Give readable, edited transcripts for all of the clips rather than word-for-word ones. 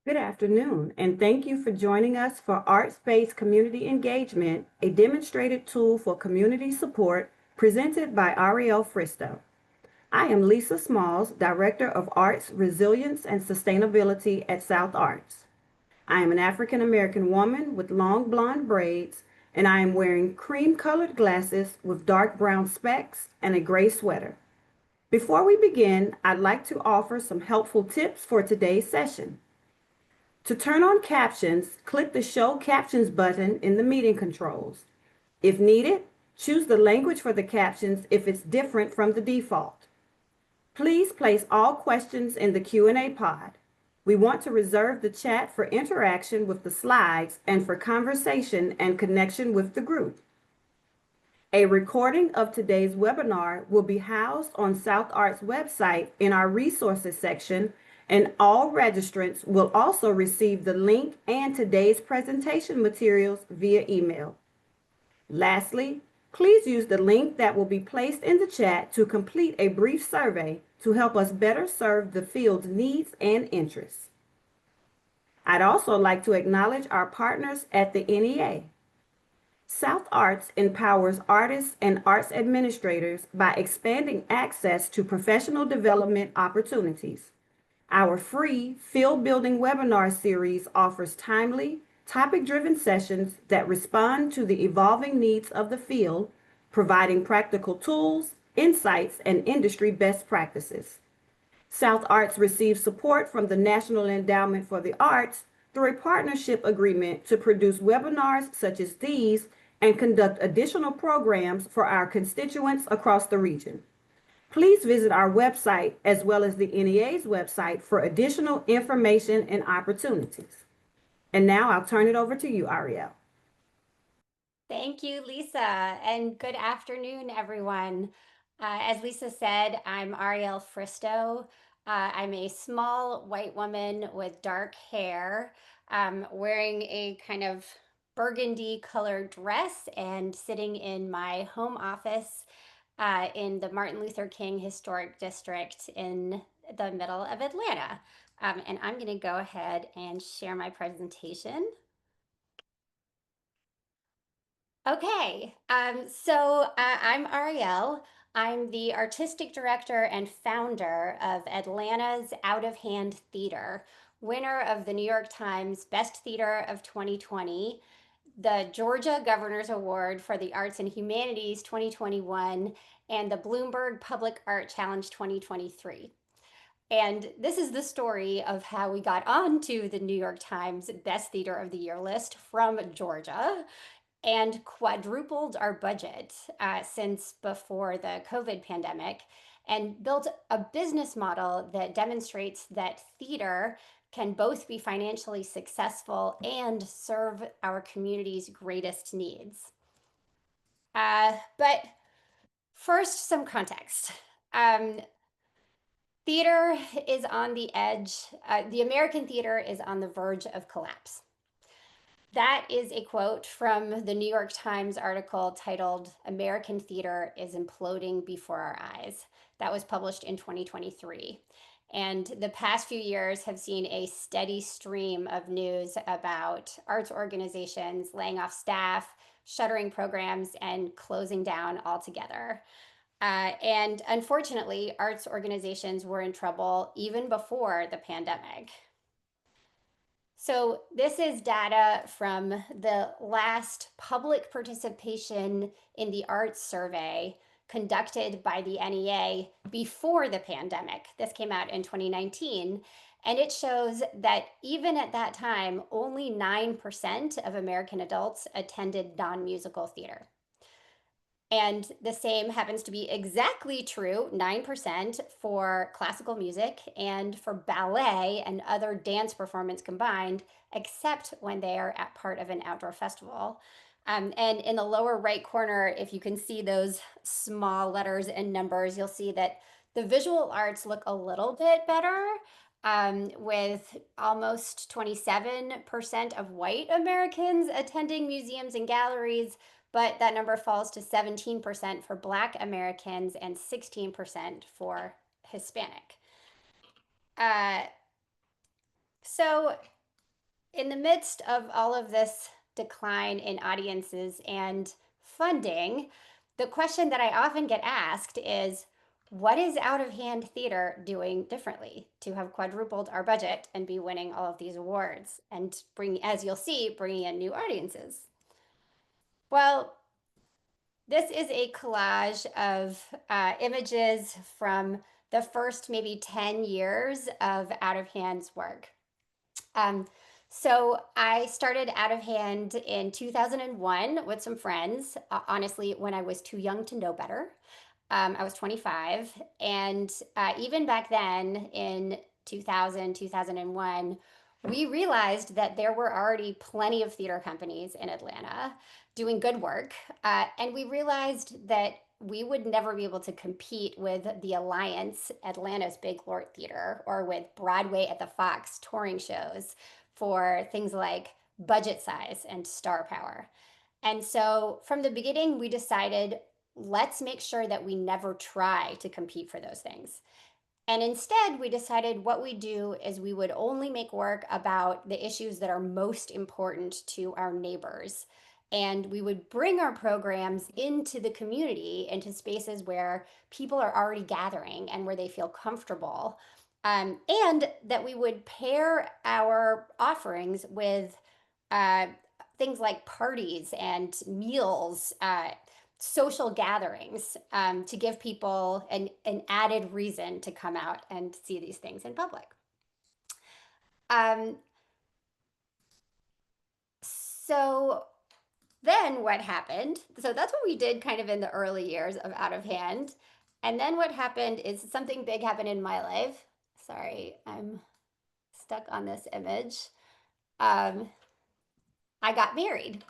Good afternoon, and thank you for joining us for Arts-Based Community Engagement, a demonstrated tool for community support presented by Ariel Fristo. I am Lisa Smalls, Director of Arts, Resilience, and Sustainability at South Arts. I am an African American woman with long blonde braids, and I am wearing cream-colored glasses with dark brown specs and a gray sweater. Before we begin, I'd like to offer some helpful tips for today's session. To turn on captions, click the Show Captions button in the meeting controls. If needed, choose the language for the captions if it's different from the default. Please place all questions in the Q&A pod. We want to reserve the chat for interaction with the slides and for conversation and connection with the group. A recording of today's webinar will be housed on South Arts website in our resources section, and all registrants will also receive the link and today's presentation materials via email. Lastly, please use the link that will be placed in the chat to complete a brief survey to help us better serve the field's needs and interests. I'd also like to acknowledge our partners at the NEA. South Arts empowers artists and arts administrators by expanding access to professional development opportunities. Our free Field Building webinar series offers timely, topic-driven sessions that respond to the evolving needs of the field, providing practical tools, insights, and industry best practices. South Arts receives support from the National Endowment for the Arts through a partnership agreement to produce webinars such as these and conduct additional programs for our constituents across the region. Please visit our website as well as the NEA's website for additional information and opportunities. And now I'll turn it over to you, Ariel. Thank you, Lisa, and good afternoon, everyone. As Lisa said, I'm Ariel Fristo. I'm a small white woman with dark hair, wearing a kind of burgundy colored dress and sitting in my home office in the Martin Luther King Historic District in the middle of Atlanta. And I'm going to go ahead and share my presentation. Okay, I'm Ariel. I'm the artistic director and founder of Atlanta's Out of Hand Theater, winner of the New York Times Best Theater of 2020, the Georgia Governor's Award for the Arts and Humanities 2021, and the Bloomberg Public Art Challenge 2023. And this is the story of how we got onto the New York Times Best Theater of the Year list from Georgia and quadrupled our budget since before the COVID pandemic, and built a business model that demonstrates that theater can both be financially successful and serve our community's greatest needs. But first, some context. Theater is on the edge, the American theater is on the verge of collapse. That is a quote from the New York Times article titled American Theater is Imploding Before Our Eyes. That was published in 2023. And the past few years have seen a steady stream of news about arts organizations laying off staff, shuttering programs, and closing down altogether. And unfortunately, arts organizations were in trouble even before the pandemic. So this is data from the last public participation in the arts survey conducted by the NEA before the pandemic. This came out in 2019, and it shows that even at that time, only 9% of American adults attended non-musical theater. And the same happens to be exactly true, 9% for classical music and for ballet and other dance performance combined, except when they are at part of an outdoor festival. And in the lower right corner, if you can see those small letters and numbers, you'll see that the visual arts look a little bit better, with almost 27% of white Americans attending museums and galleries, but that number falls to 17% for Black Americans and 16% for Hispanic. So in the midst of all of this decline in audiences and funding, the question that I often get asked is, what is Out of Hand Theater doing differently to have quadrupled our budget and be winning all of these awards and bring, as you'll see, bringing in new audiences? Well, this is a collage of images from the first maybe 10 years of Out of Hand's work. Um, so I started Out of Hand in 2001 with some friends, honestly, when I was too young to know better. I was 25. And even back then in 2000, 2001, we realized that there were already plenty of theater companies in Atlanta doing good work. And we realized that we would never be able to compete with the Alliance, Atlanta's Big Lord Theater, or with Broadway at the Fox touring shows for things like budget size and star power. And so from the beginning, we decided, let's make sure that we never try to compete for those things. And instead, we decided what we do is we would only make work about the issues that are most important to our neighbors. And we would bring our programs into the community, into spaces where people are already gathering and where they feel comfortable. And that we would pair our offerings with uh, things like parties and meals, social gatherings, to give people an added reason to come out and see these things in public. Um, so then what happened? So that's what we did kind of in the early years of Out of Hand. And then what happened is something big happened in my life. Sorry, I'm stuck on this image. Um, I got married.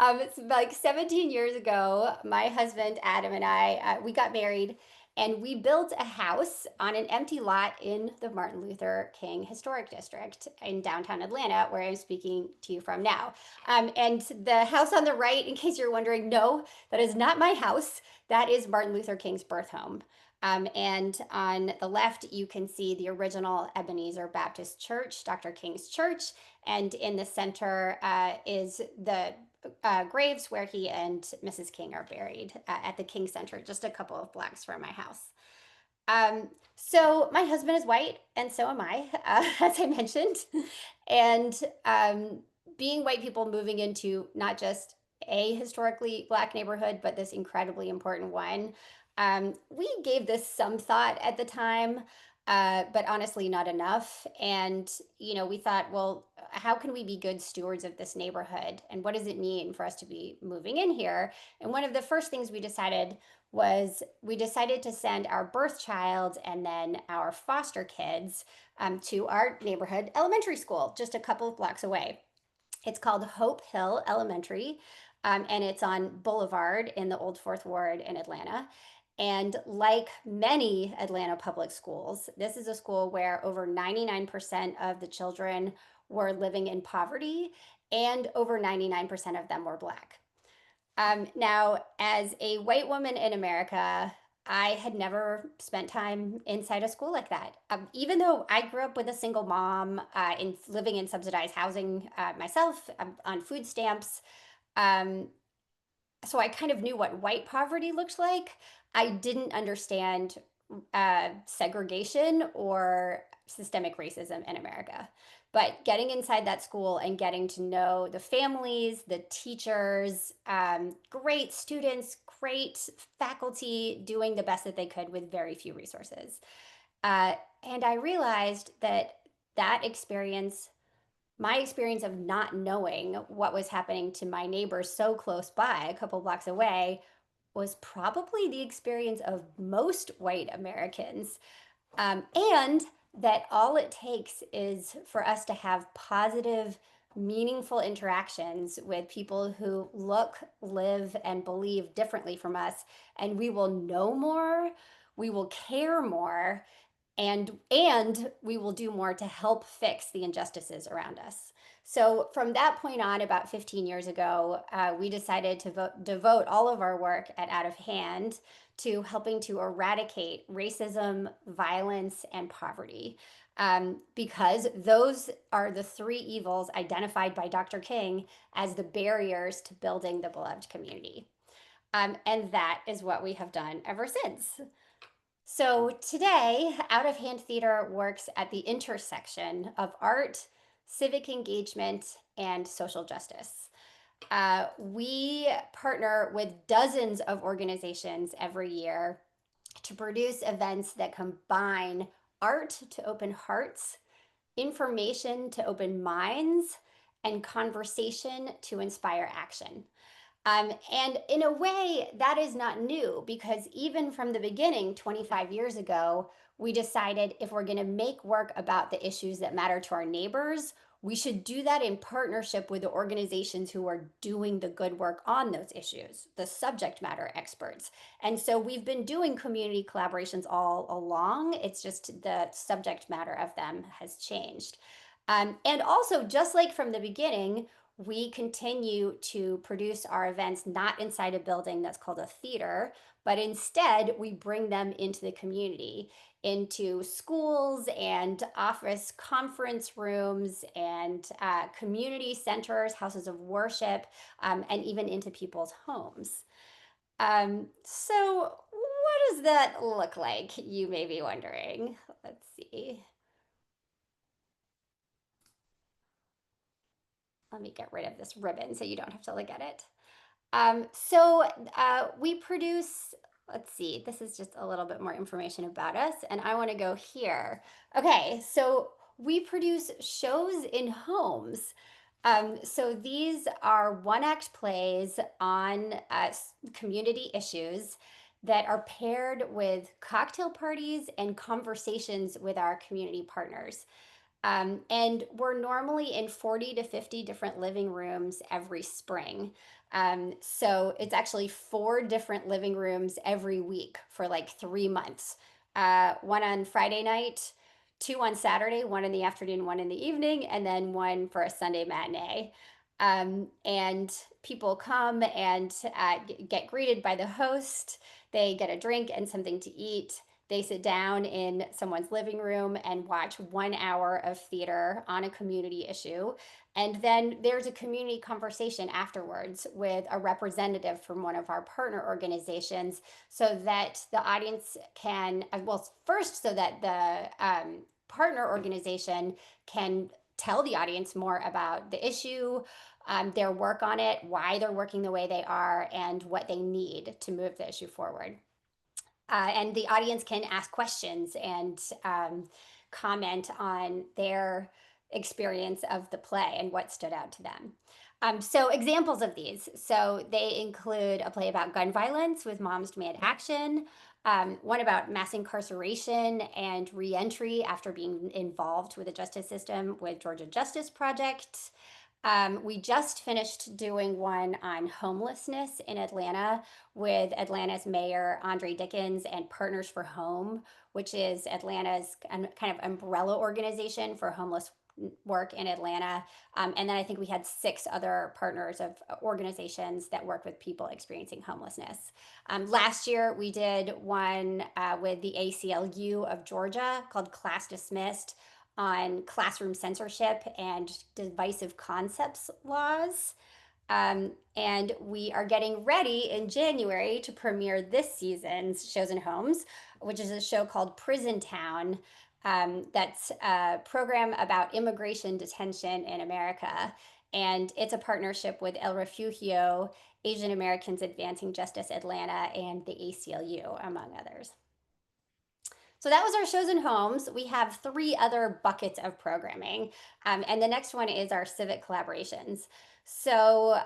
It's like 17 years ago. My husband Adam and I, we got married, and we built a house on an empty lot in the Martin Luther King Historic District in downtown Atlanta, where I'm speaking to you from now. And the house on the right, in case you're wondering, no, that is not my house. That is Martin Luther King's birth home. And on the left, you can see the original Ebenezer Baptist Church, Dr. King's church. And in the center is the graves where he and Mrs. King are buried at the King Center, just a couple of blocks from my house. So my husband is white, and so am I, as I mentioned. And being white people moving into not just a historically Black neighborhood, but this incredibly important one, we gave this some thought at the time. But honestly, not enough. And, we thought, well, how can we be good stewards of this neighborhood? And what does it mean for us to be moving in here? And one of the first things we decided was we decided to send our birth child and then our foster kids to our neighborhood elementary school, just a couple of blocks away. It's called Hope Hill Elementary, and it's on Boulevard in the Old Fourth Ward in Atlanta. And like many Atlanta public schools, this is a school where over 99% of the children were living in poverty, and over 99% of them were Black. Now, as a white woman in America, I had never spent time inside a school like that. Even though I grew up with a single mom, in living in subsidized housing myself, on food stamps, um, so I kind of knew what white poverty looked like. I didn't understand segregation or systemic racism in America. But getting inside that school and getting to know the families, the teachers, great students, great faculty doing the best that they could with very few resources. And I realized that that experience, my experience of not knowing what was happening to my neighbors so close by, a couple blocks away, was probably the experience of most white Americans. And that all it takes is for us to have positive, meaningful interactions with people who look, live, and believe differently from us. And we will know more, we will care more, and we will do more to help fix the injustices around us. So from that point on, about 15 years ago, we decided to devote all of our work at Out of Hand to helping to eradicate racism, violence, and poverty. Because those are the three evils identified by Dr. King as the barriers to building the beloved community. And that is what we have done ever since. So today, Out of Hand Theater works at the intersection of art, civic engagement, and social justice. We partner with dozens of organizations every year to produce events that combine art to open hearts, information to open minds, and conversation to inspire action. And in a way, that is not new because even from the beginning, 25 years ago, we decided if we're going to make work about the issues that matter to our neighbors, we should do that in partnership with the organizations who are doing the good work on those issues, the subject matter experts. And so we've been doing community collaborations all along. It's just the subject matter of them has changed. And also, just like from the beginning, we continue to produce our events not inside a building that's called a theater, but instead we bring them into the community, into schools and office conference rooms and community centers, houses of worship, and even into people's homes. So, what does that look like? You may be wondering. Let's see. Let me get rid of this ribbon so you don't have to look at it. We produce, let's see, this is just a little bit more information about us, and I want to go here. Okay, so we produce shows in homes. So these are one act plays on community issues that are paired with cocktail parties and conversations with our community partners. And we're normally in 40 to 50 different living rooms every spring. So it's actually 4 different living rooms every week for like 3 months. One on Friday night, 2 on Saturday, one in the afternoon, one in the evening, and then one for a Sunday matinee. And people come and get greeted by the host. They get a drink and something to eat. They sit down in someone's living room and watch 1 hour of theater on a community issue. And then there's a community conversation afterwards with a representative from one of our partner organizations so that the audience can, well, first, so that the partner organization can tell the audience more about the issue, their work on it, why they're working the way they are, and what they need to move the issue forward. And the audience can ask questions and comment on their experience of the play and what stood out to them. So examples of these. So they include a play about gun violence with Moms Demand Action, one about mass incarceration and reentry after being involved with the justice system with Georgia Justice Project. We just finished doing one on homelessness in Atlanta with Atlanta's Mayor Andre Dickens and Partners for Home, which is Atlanta's kind of umbrella organization for homeless work in Atlanta. And then I think we had 6 other partners of organizations that work with people experiencing homelessness. Last year, we did one with the ACLU of Georgia called Class Dismissed, on classroom censorship and divisive concepts laws. And we are getting ready in January to premiere this season's Shows in Homes, which is a show called Prison Town. That's a program about immigration detention in America. And it's a partnership with El Refugio, Asian Americans Advancing Justice Atlanta, and the ACLU, among others. So that was our Shows in Homes. We have 3 other buckets of programming. And the next one is our civic collaborations. So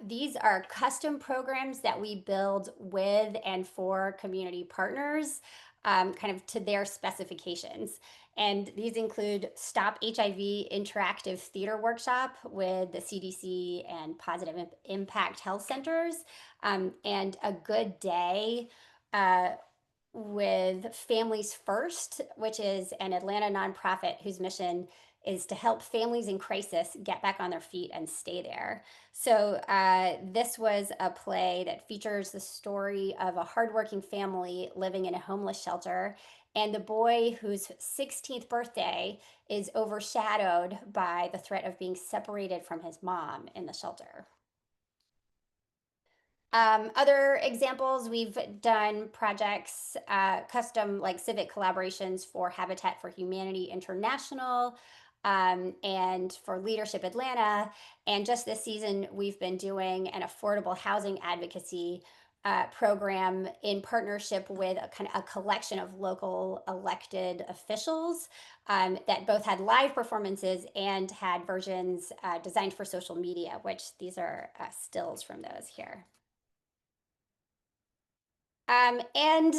these are custom programs that we build with and for community partners, kind of to their specifications. And these include Stop HIV Interactive Theater Workshop with the CDC and Positive Impact Health Centers, and A Good Day, with Families First, which is an Atlanta nonprofit whose mission is to help families in crisis get back on their feet and stay there. So, this was a play that features the story of a hardworking family living in a homeless shelter, and the boy whose 16th birthday is overshadowed by the threat of being separated from his mom in the shelter. Other examples, we've done projects, custom like civic collaborations for Habitat for Humanity International, and for Leadership Atlanta. And just this season, we've been doing an affordable housing advocacy program in partnership with a kind of a collection of local elected officials, that both had live performances and had versions designed for social media, which these are stills from those here. And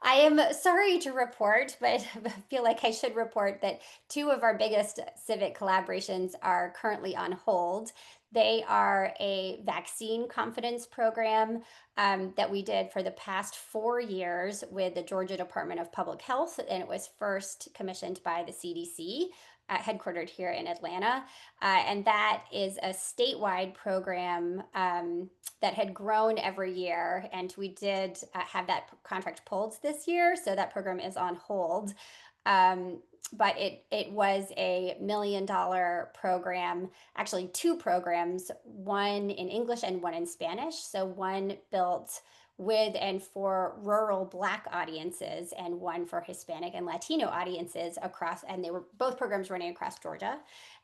I am sorry to report, but I feel like I should report that two of our biggest civic collaborations are currently on hold. They are a vaccine confidence program that we did for the past 4 years with the Georgia Department of Public Health, and it was first commissioned by the CDC, headquartered here in Atlanta. And that is a statewide program that had grown every year, and we did have that contract pulled this year, so that program is on hold. Um, but it was a $1 million program, actually two programs, one in English and one in Spanish. So one built with and for rural Black audiences, and one for Hispanic and Latino audiences across, and they were both programs running across Georgia.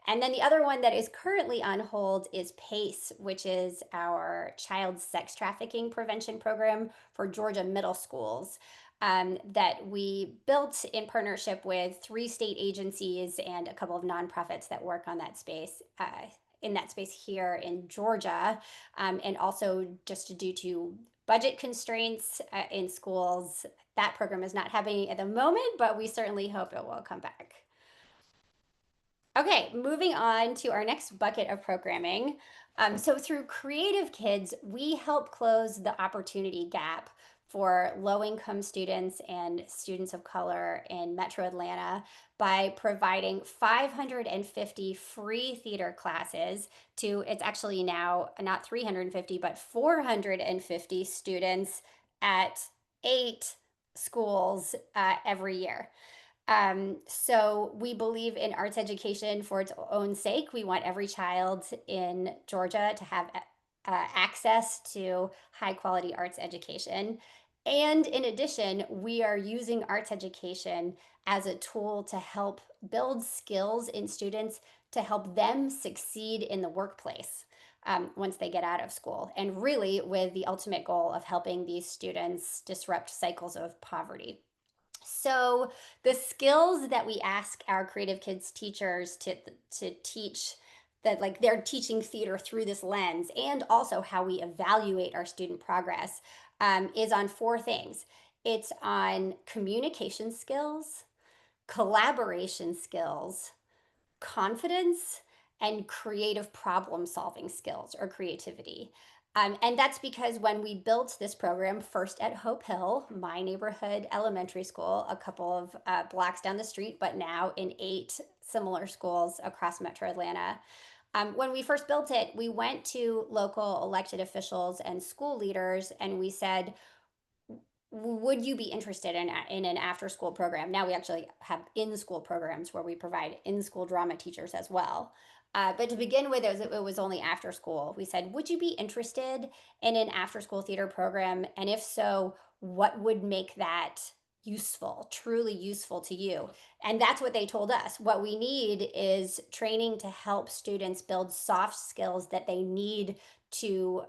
And then the other one that is currently on hold is PACE, which is our child sex trafficking prevention program for Georgia middle schools, that we built in partnership with 3 state agencies and a couple of nonprofits that work on that space. In that space here in Georgia, and also just due to budget constraints in schools, that program is not happening at the moment, but we certainly hope it will come back. Okay, moving on to our next bucket of programming. So through Creative Kids, we help close the opportunity gap for low-income students and students of color in Metro Atlanta by providing 550 free theater classes to, it's actually now not 350, but 450 students at 8 schools every year. So we believe in arts education for its own sake. We want every child in Georgia to have access to high quality arts education. And in addition, we are using arts education as a tool to help build skills in students to help them succeed in the workplace once they get out of school. And really, with the ultimate goal of helping these students disrupt cycles of poverty. So the skills that we ask our Creative Kids teachers to teach, that like they're teaching theater through this lens, and also how we evaluate our student progress, is on 4 things. It's on communication skills, collaboration skills, confidence, and creative problem solving skills or creativity. And that's because when we built this program, first at Hope Hill, my neighborhood elementary school, a couple of blocks down the street, but now in 8 similar schools across Metro Atlanta. When we first built it, we went to local elected officials and school leaders and we said, would you be interested in an after school program? Now we actually have in school programs where we provide in school drama teachers as well. But to begin with, it was only after school. We said, would you be interested in an after school theater program? And if so, what would make that useful, truly useful to you? And that's what they told us. What we need is training to help students build soft skills that they need to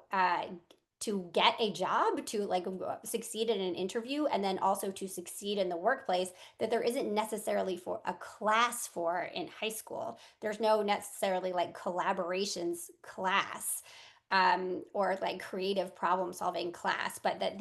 get a job, to like succeed in an interview, and then also to succeed in the workplace, that there isn't necessarily for a class for in high school. There's no necessarily like collaborations class, or like creative problem solving class, but that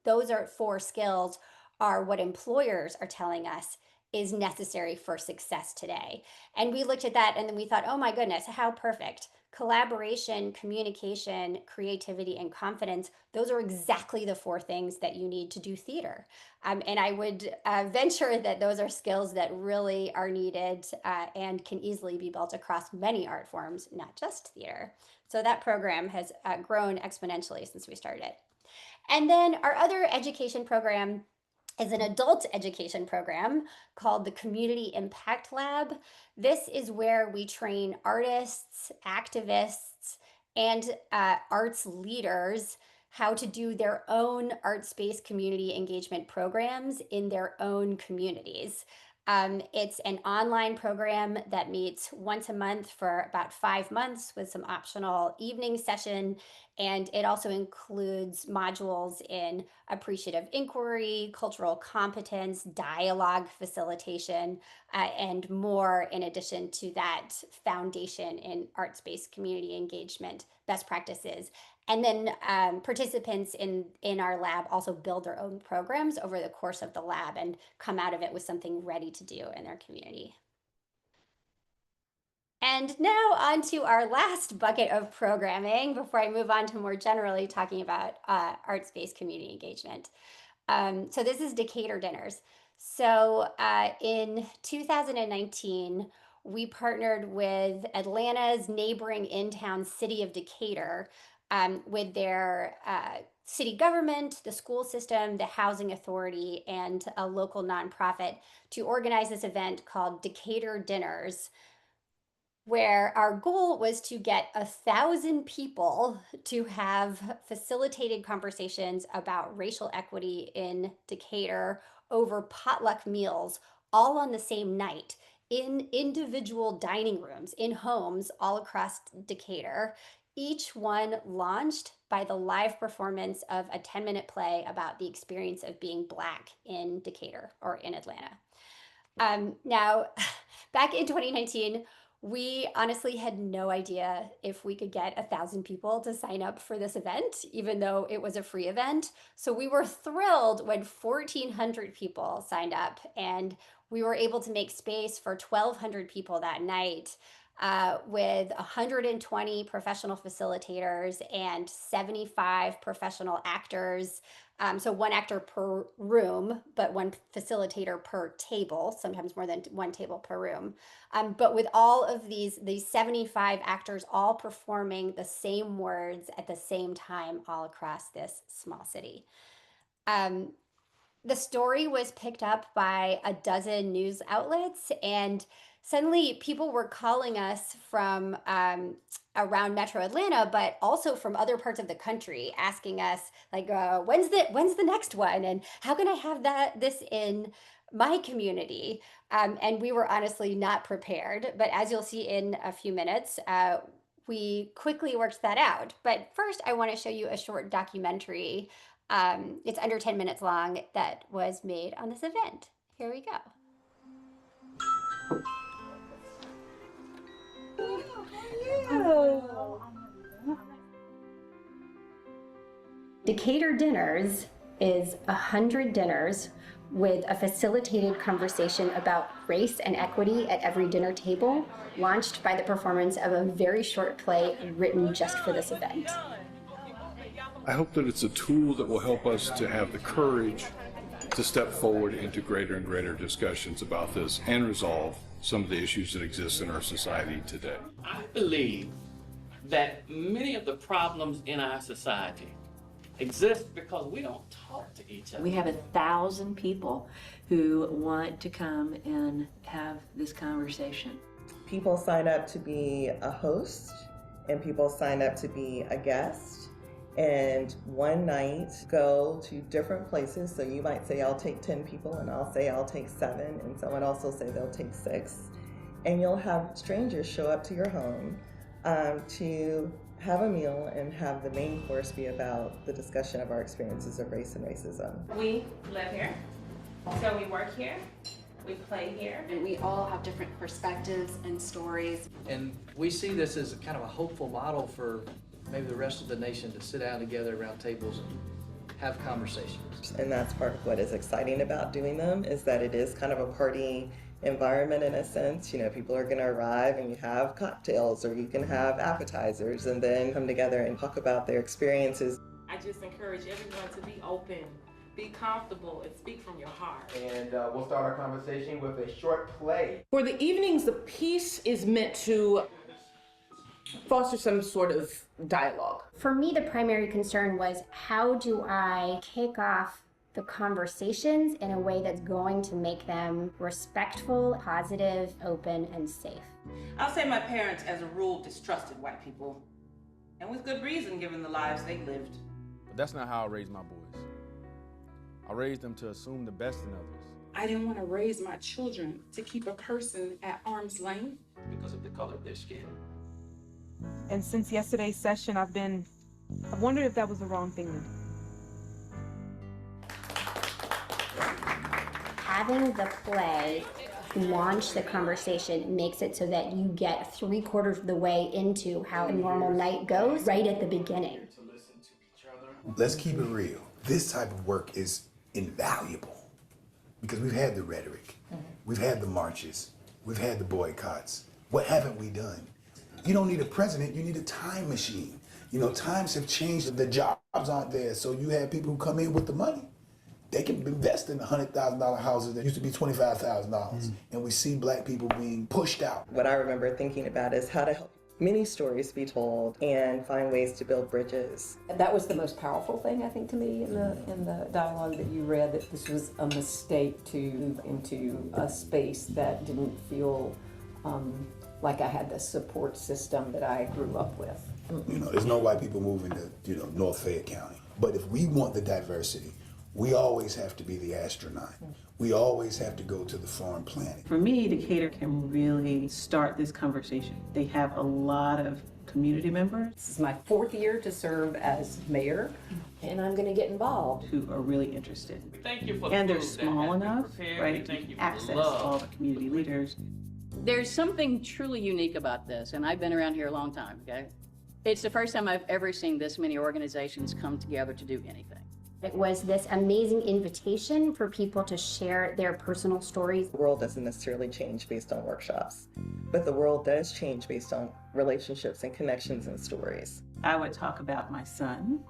those are 4 skills are what employers are telling us is necessary for success today. And we looked at that and then we thought, oh my goodness, how perfect. Collaboration, communication, creativity, and confidence, those are exactly the four things that you need to do theater. And I would venture that those are skills that really are needed and can easily be built across many art forms, not just theater. So that program has grown exponentially since we started. And then our other education program is an adult education program called the Community Impact Lab. This is where we train artists, activists, and arts leaders how to do their own arts-based community engagement programs in their own communities. It's an online program that meets once a month for about 5 months with some optional evening session. And it also includes modules in appreciative inquiry, cultural competence, dialogue facilitation, and more in addition to that foundation in arts-based community engagement best practices. And then participants in our lab also build their own programs over the course of the lab and come out of it with something ready to do in their community. And now on to our last bucket of programming before I move on to more generally talking about arts-based community engagement. So this is Decatur Dinners. So in 2019, we partnered with Atlanta's neighboring in-town city of Decatur with their city government, the school system, the housing authority, and a local nonprofit to organize this event called Decatur Dinners, where our goal was to get 1,000 people to have facilitated conversations about racial equity in Decatur over potluck meals, all on the same night in individual dining rooms in homes all across Decatur, each one launched by the live performance of a 10-minute play about the experience of being Black in Decatur or in Atlanta. Now, back in 2019, we honestly had no idea if we could get 1,000 people to sign up for this event, even though it was a free event. So we were thrilled when 1,400 people signed up, and we were able to make space for 1,200 people that night with 120 professional facilitators and 75 professional actors. So one actor per room, but one facilitator per table, sometimes more than one table per room. But with all of these 75 actors all performing the same words at the same time all across this small city. The story was picked up by a dozen news outlets, and suddenly people were calling us from around Metro Atlanta, but also from other parts of the country, asking us like, when's the next one, and how can I have this in my community? And we were honestly not prepared, but as you'll see in a few minutes, we quickly worked that out. But first, I want to show you a short documentary. It's under 10 minutes long that was made on this event. Here we go. Decatur Dinners is 100 dinners with a facilitated conversation about race and equity at every dinner table, launched by the performance of a very short play written just for this event. I hope that it's a tool that will help us to have the courage to step forward into greater and greater discussions about this and resolve some of the issues that exist in our society today. I believe that many of the problems in our society exist because we don't talk to each other. We have 1,000 people who want to come and have this conversation. People sign up to be a host, and people sign up to be a guest, and one night go to different places. So you might say, I'll take 10 people, and I'll say I'll take 7, and someone else will say they'll take 6. And you'll have strangers show up to your home to have a meal and have the main course be about the discussion of our experiences of race and racism. We live here, so we work here, we play here. And we all have different perspectives and stories. And we see this as kind of a hopeful model for maybe the rest of the nation to sit down together around tables and have conversations. And that's part of what is exciting about doing them, is that it is kind of a party environment in a sense. You know, people are going to arrive and you have cocktails or you can have appetizers and then come together and talk about their experiences. I just encourage everyone to be open, be comfortable, and speak from your heart. And we'll start our conversation with a short play. For the evenings, the piece is meant to foster some sort of dialogue. For me, the primary concern was, how do I kick off the conversations in a way that's going to make them respectful, positive, open, and safe? I'll say my parents, as a rule, distrusted white people, and with good reason given the lives they lived. But that's not how I raised my boys. I raised them to assume the best in others. I didn't want to raise my children to keep a person at arm's length because of the color of their skin. And since yesterday's session, I've wondered if that was the wrong thing to do. Having the play launch the conversation makes it so that you get 3/4 of the way into how a normal night goes right at the beginning. Let's keep it real. This type of work is invaluable because we've had the rhetoric, we've had the marches, we've had the boycotts. What haven't we done? You don't need a president, you need a time machine. You know, times have changed, the jobs aren't there, so you have people who come in with the money. They can invest in $100,000 houses that used to be $25,000. And we see black people being pushed out. What I remember thinking about is how to help many stories be told and find ways to build bridges. That was the most powerful thing, I think, to me in the dialogue that you read, that this was a mistake to move into a space that didn't feel like I had the support system that I grew up with. You know, there's no white people moving to, North Fayette County. But if we want the diversity, we always have to be the astronaut. We always have to go to the foreign planet. For me, Decatur can really start this conversation. They have a lot of community members. This is my 4th year to serve as mayor, and I'm going to get involved. Who are really interested. Thank you for and the they're food small that has been enough, prepared. right, Thank to you for access the love. all the community leaders. There's something truly unique about this, and I've been around here a long time, okay? It's the first time I've ever seen this many organizations come together to do anything. It was this amazing invitation for people to share their personal stories. The world doesn't necessarily change based on workshops, but the world does change based on relationships and connections and stories. I would talk about my son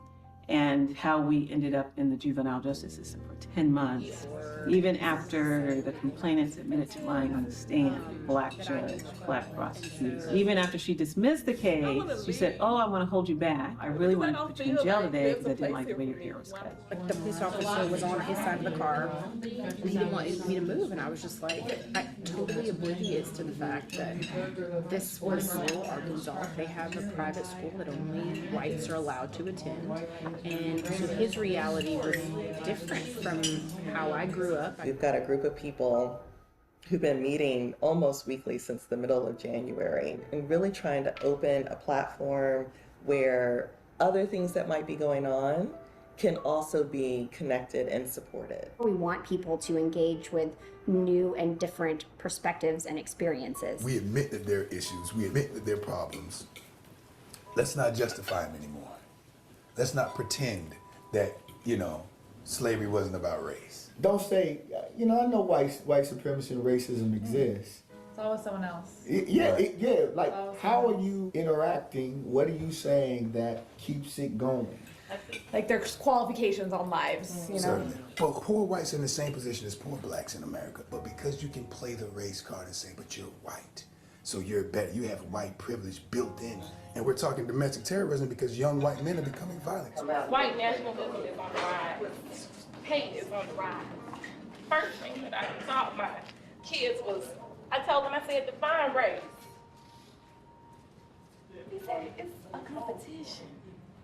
and how we ended up in the juvenile justice system for 10 months. Even after the complainants admitted to lying on the stand, black judge, black prosecutor. Even after she dismissed the case, she said, "Oh, I want to hold you back. I really wanted to put you in jail today because I didn't like the way your hair was cut." The police officer was on his side of the car, and he didn't want me to move, and I was just like, totally oblivious to the fact that this was Little Arkansas. They have a private school that only whites are allowed to attend, and so his reality was different from how I grew up. We've got a group of people who've been meeting almost weekly since the middle of January and really trying to open a platform where other things that might be going on can also be connected and supported. We want people to engage with new and different perspectives and experiences. We admit that there are issues, we admit that there are problems. Let's not justify them anymore. Let's not pretend that, slavery wasn't about race. Don't say, I know white supremacy and racism exists. It's always someone else. How are you interacting? What are you saying that keeps it going? Like there's qualifications on lives, Certainly. Well, poor whites are in the same position as poor blacks in America, but because you can play the race card and say, but you're white, so you're better, you have white privilege built in. And we're talking domestic terrorism because young white men are becoming violent. White nationalism is on the rise. Hate is on the rise. First thing that I taught my kids was, I told them, I said, define race. He said, it's a competition.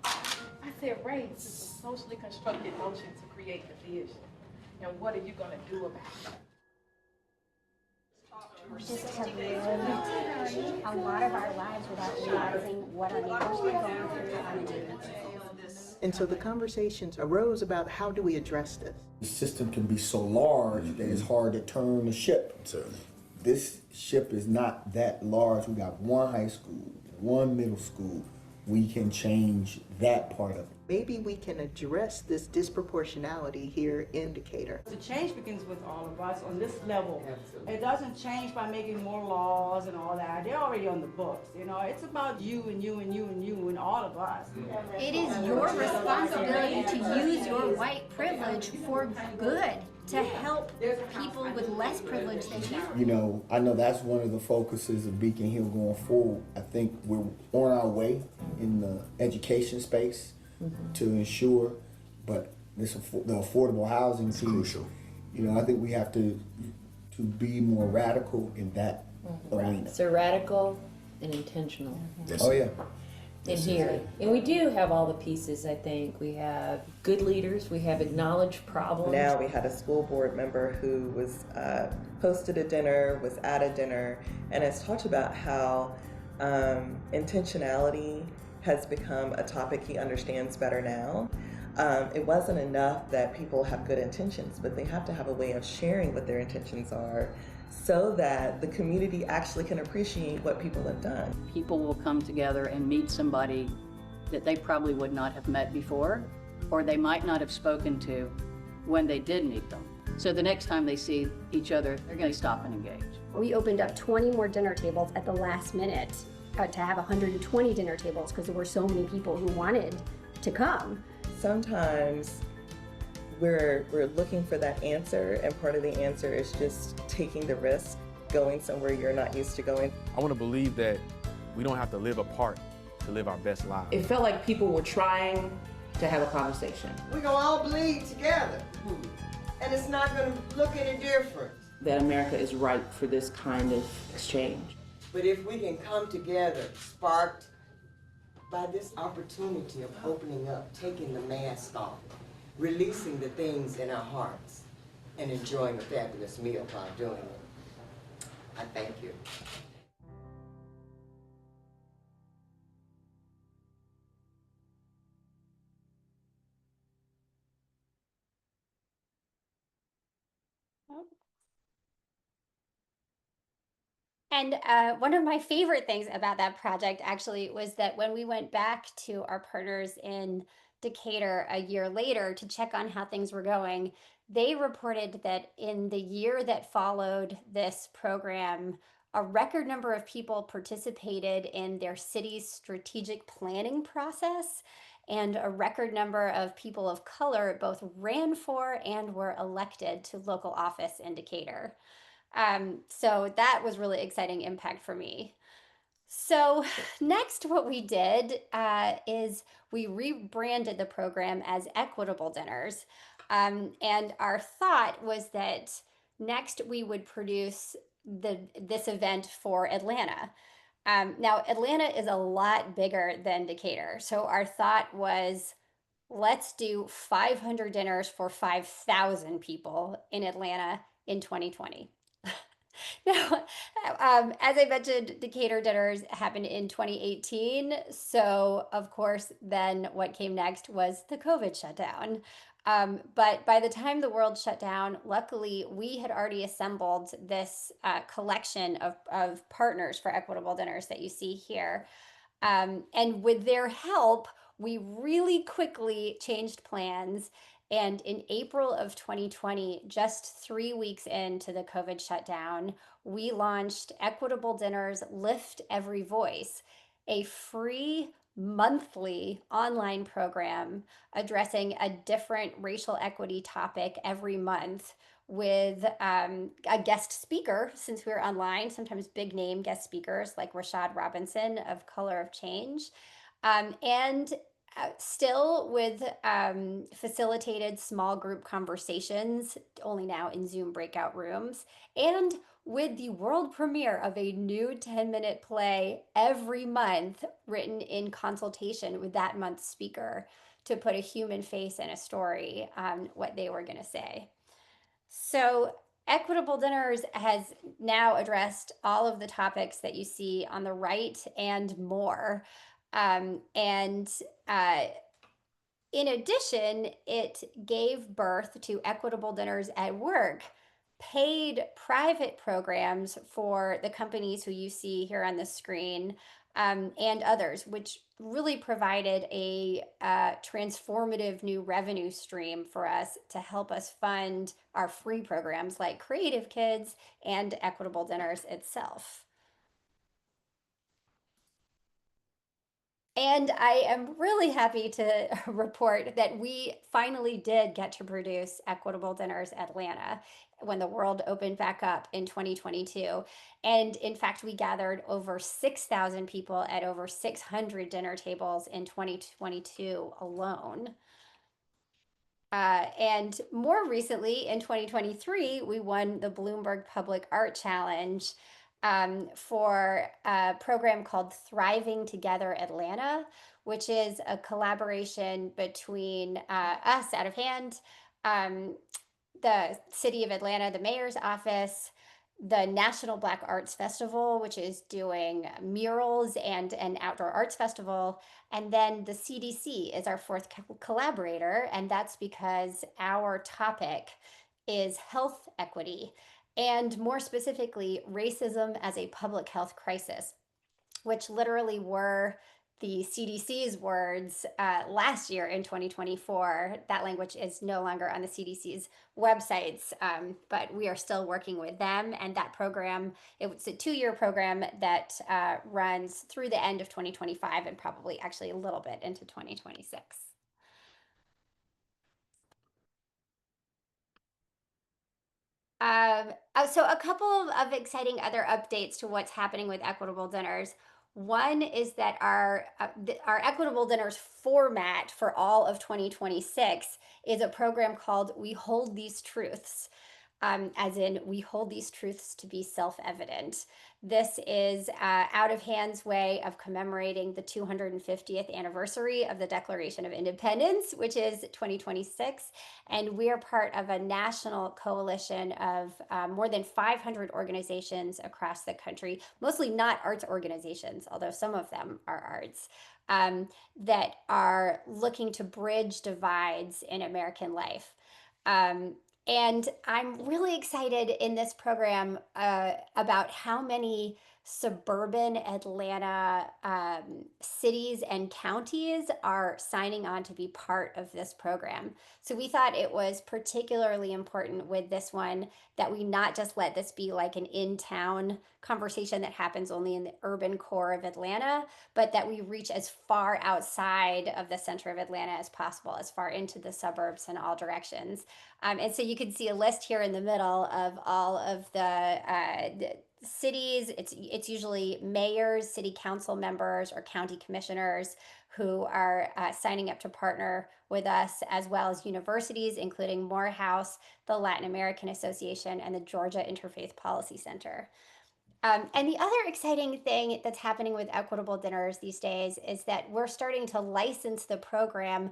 I said, race is a socially constructed notion to create division. And what are you going to do about it? Just have lived a lot of our lives without realizing what our neighbors were going through on a daily basis. And so the conversations arose about how do we address this? The system can be so large that it's hard to turn the ship. Certainly. This ship is not that large. We got one high school, one middle school. We can change that part of it. maybe we can address this disproportionality here in Decatur. The change begins with all of us on this level. It doesn't change by making more laws and all that. They're already on the books. You know, it's about you and you and you and you and all of us. It is your responsibility to use your white privilege for good, to help people with less privilege than you. You know, I know that's one of the focuses of Beacon Hill going forward. I think we're on our way in the education space to ensure, but the affordable housing piece, crucial. You know, I think we have to be more radical in that arena. So radical and intentional. Oh yeah. In here. And we do have all the pieces, I think. We have good leaders, we have acknowledged problems. Now we had a school board member who was hosted a dinner, was at a dinner, and has talked about how intentionality has become a topic he understands better now. It wasn't enough that people have good intentions, but they have to have a way of sharing what their intentions are so that the community actually can appreciate what people have done. People will come together and meet somebody that they probably would not have met before, or they might not have spoken to when they did meet them. So the next time they see each other, they're going to stop and engage. We opened up 20 more dinner tables at the last minute to have 120 dinner tables because there were so many people who wanted to come. Sometimes we're looking for that answer, and part of the answer is just taking the risk, going somewhere you're not used to going. I want to believe that we don't have to live apart to live our best lives. It felt like people were trying to have a conversation. We're gonna all bleed together, and it's not gonna look any different. That America is ripe for this kind of exchange. But if we can come together, sparked by this opportunity of opening up, taking the mask off, releasing the things in our hearts, and enjoying a fabulous meal while doing it, I thank you. And one of my favorite things about that project actually was that when we went back to our partners in Decatur a year later to check on how things were going, they reported that in the year that followed this program, a record number of people participated in their city's strategic planning process, and a record number of people of color both ran for and were elected to local office in Decatur. So that was really exciting impact for me. So next what we did is we rebranded the program as Equitable Dinners. And our thought was that next we would produce this event for Atlanta. Now, Atlanta is a lot bigger than Decatur. So our thought was, let's do 500 dinners for 5,000 people in Atlanta in 2020. Now, as I mentioned, Decatur dinners happened in 2018. So, of course, then what came next was the COVID shutdown. But by the time the world shut down, luckily, we had already assembled this collection of partners for Equitable Dinners that you see here. And with their help, we really quickly changed plans. And in April of 2020, just 3 weeks into the COVID shutdown, we launched Equitable Dinners Lift Every Voice, a free monthly online program addressing a different racial equity topic every month with a guest speaker, since we were online, sometimes big name guest speakers like Rashad Robinson of Color of Change, and still with facilitated small group conversations, only now in Zoom breakout rooms, and with the world premiere of a new 10-minute play every month written in consultation with that month's speaker to put a human face and a story on what they were going to say. So Equitable Dinners has now addressed all of the topics that you see on the right and more. In addition, it gave birth to Equitable Dinners at Work, paid private programs for the companies who you see here on the screen, and others, which really provided a transformative new revenue stream for us to help us fund our free programs like Creative Kids and Equitable Dinners itself. And I am really happy to report that we finally did get to produce Equitable Dinners Atlanta when the world opened back up in 2022. And in fact, we gathered over 6,000 people at over 600 dinner tables in 2022 alone. And more recently, in 2023, we won the Bloomberg Public Art Challenge for a program called Thriving Together Atlanta, which is a collaboration between us, Out of Hand, the City of Atlanta, the Mayor's Office, the National Black Arts Festival, which is doing murals and an outdoor arts festival. And then the CDC is our fourth collaborator, and that's because our topic is health equity, and more specifically, racism as a public health crisis, which literally were the CDC's words last year in 2024. That language is no longer on the CDC's websites, but we are still working with them. And that program, it's a 2-year program that runs through the end of 2025 and probably actually a little bit into 2026. So a couple of exciting other updates to what's happening with Equitable Dinners. One is that our Equitable Dinners format for all of 2026 is a program called We Hold These Truths, as in we hold these truths to be self-evident. This is Out of Hand's way of commemorating the 250th anniversary of the Declaration of Independence, which is 2026. And we are part of a national coalition of more than 500 organizations across the country, mostly not arts organizations, although some of them are arts, that are looking to bridge divides in American life. And I'm really excited in this program about how many suburban Atlanta cities and counties are signing on to be part of this program. So we thought it was particularly important with this one that we not just let this be like an in-town conversation that happens only in the urban core of Atlanta, but that we reach as far outside of the center of Atlanta as possible, as far into the suburbs in all directions. And so you can see a list here in the middle of all of the cities. It's usually mayors, city council members, or county commissioners who are signing up to partner with us, as well as universities, including Morehouse, the Latin American Association, and the Georgia Interfaith Policy Center. And the other exciting thing that's happening with Equitable Dinners these days is that we're starting to license the program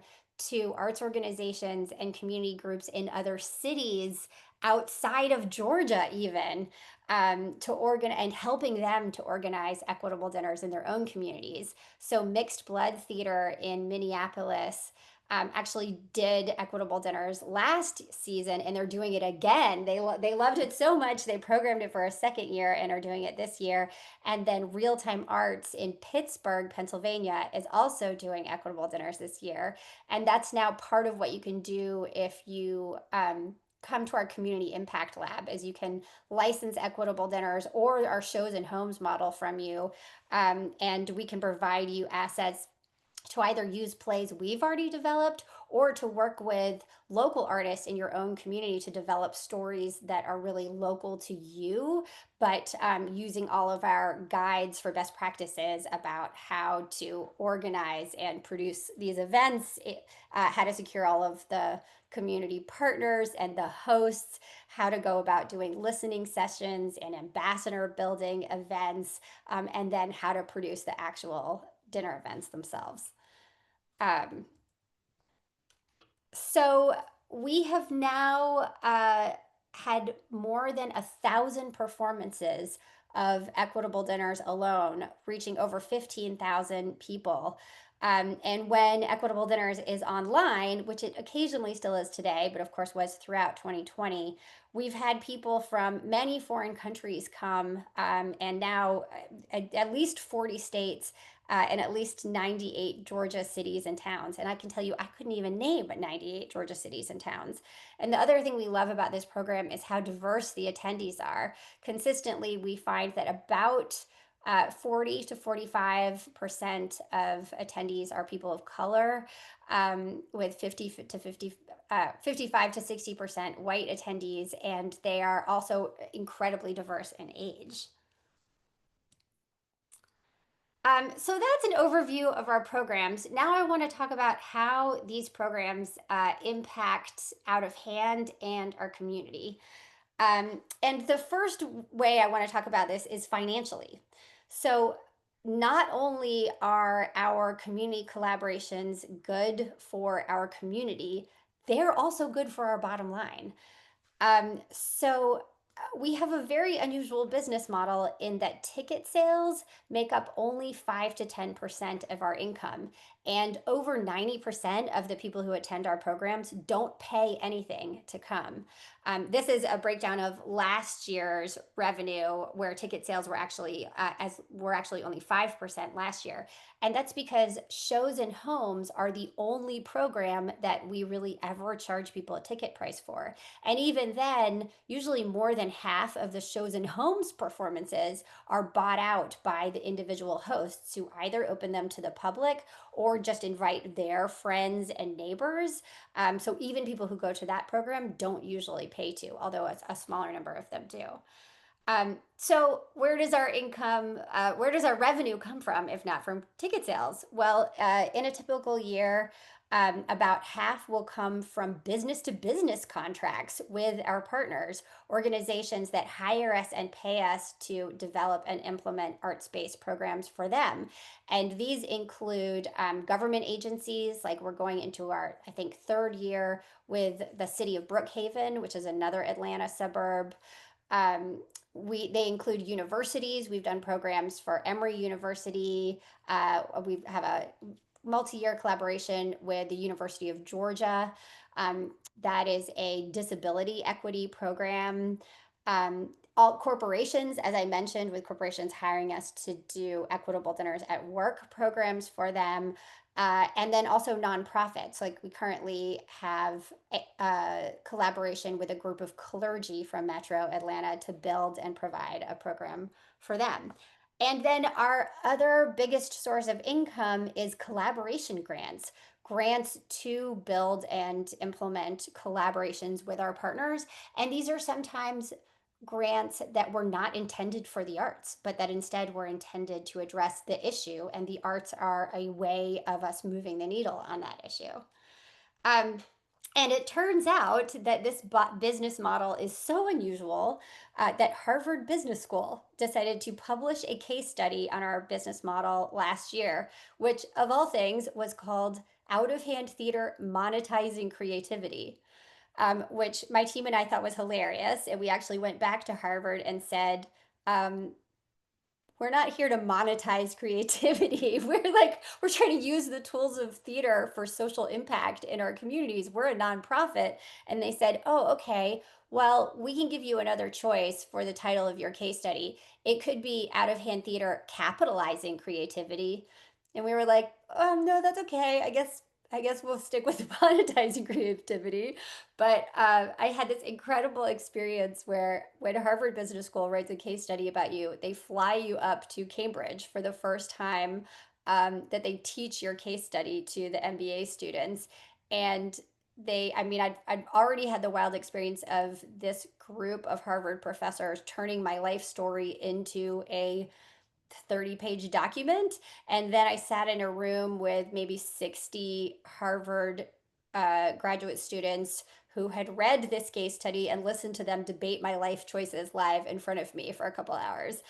to arts organizations and community groups in other cities outside of Georgia even, to organize and helping them to organize Equitable Dinners in their own communities. So Mixed Blood Theater in Minneapolis actually did Equitable Dinners last season, and they're doing it again. They loved it so much, they programmed it for a second year and are doing it this year. And then Real Time Arts in Pittsburgh, Pennsylvania is also doing Equitable Dinners this year. And that's now part of what you can do if you come to our Community Impact Lab, is you can license Equitable Dinners or our Shows and Homes model from you, and we can provide you assets to either use plays we've already developed or to work with local artists in your own community to develop stories that are really local to you, but using all of our guides for best practices about how to organize and produce these events, how to secure all of the community partners and the hosts, how to go about doing listening sessions and ambassador building events, and then how to produce the actual dinner events themselves. So we have now had more than 1,000 performances of Equitable Dinners alone, reaching over 15,000 people. And when Equitable Dinners is online, which it occasionally still is today, but of course was throughout 2020, we've had people from many foreign countries come, and now at least 40 states and at least 98 Georgia cities and towns. And I can tell you, I couldn't even name 98 Georgia cities and towns. And the other thing we love about this program is how diverse the attendees are. Consistently, we find that about 40 to 45% of attendees are people of color, with 55 to 60% white attendees, and they are also incredibly diverse in age. So that's an overview of our programs. Now I want to talk about how these programs impact Out of Hand and our community. And the first way I want to talk about this is financially. So not only are our community collaborations good for our community, they're also good for our bottom line. We have a very unusual business model in that ticket sales make up only 5 to 10% of our income. And over 90% of the people who attend our programs don't pay anything to come. This is a breakdown of last year's revenue, where ticket sales were actually only 5% last year. And that's because shows and homes are the only program that we really ever charge people a ticket price for. And even then, usually more than half of the shows and homes performances are bought out by the individual hosts, who either open them to the public or just invite their friends and neighbors. So even people who go to that program don't usually pay to, although a smaller number of them do. So where does our income, where does our revenue come from, if not from ticket sales? Well, in a typical year, about half will come from business-to-business contracts with our partners, organizations that hire us and pay us to develop and implement arts-based programs for them. And these include government agencies, like we're going into our, I think, third year with the city of Brookhaven, which is another Atlanta suburb. They include universities. We've done programs for Emory University. We have a multi-year collaboration with the University of Georgia. That is a disability equity program. All corporations, as I mentioned, with corporations hiring us to do Equitable Dinners at Work programs for them. And then also nonprofits, like we currently have a collaboration with a group of clergy from Metro Atlanta to build and provide a program for them. And then our other biggest source of income is collaboration grants to build and implement collaborations with our partners. And these are sometimes grants that were not intended for the arts, but that instead were intended to address the issue. And the arts are a way of us moving the needle on that issue. And it turns out that this business model is so unusual that Harvard Business School decided to publish a case study on our business model last year, which of all things was called Out of Hand Theater Monetizing Creativity, which my team and I thought was hilarious. And we actually went back to Harvard and said, we're not here to monetize creativity. We're trying to use the tools of theater for social impact in our communities. We're a nonprofit. And they said, oh, okay, well, we can give you another choice for the title of your case study. It could be Out of Hand Theater Capitalizing Creativity. And we were like, no, that's okay. I guess we'll stick with monetizing creativity. But I had this incredible experience where when Harvard Business School writes a case study about you, they fly you up to Cambridge for the first time that they teach your case study to the MBA students. And I'd already had the wild experience of this group of Harvard professors turning my life story into a 30-page document. And then I sat in a room with maybe 60 Harvard graduate students who had read this case study and listened to them debate my life choices live in front of me for a couple hours.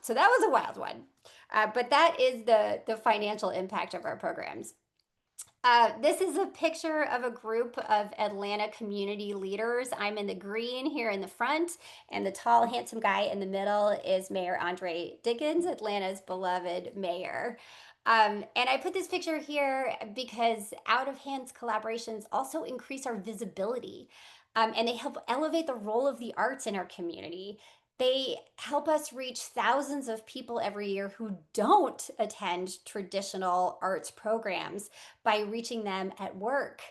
So that was a wild one. But that is the financial impact of our programs. This is a picture of a group of Atlanta community leaders. I'm in the green here in the front, and the tall, handsome guy in the middle is Mayor Andre Dickens, Atlanta's beloved mayor. And I put this picture here because out of hands collaborations also increase our visibility, and they help elevate the role of the arts in our community. They help us reach thousands of people every year who don't attend traditional arts programs by reaching them at work,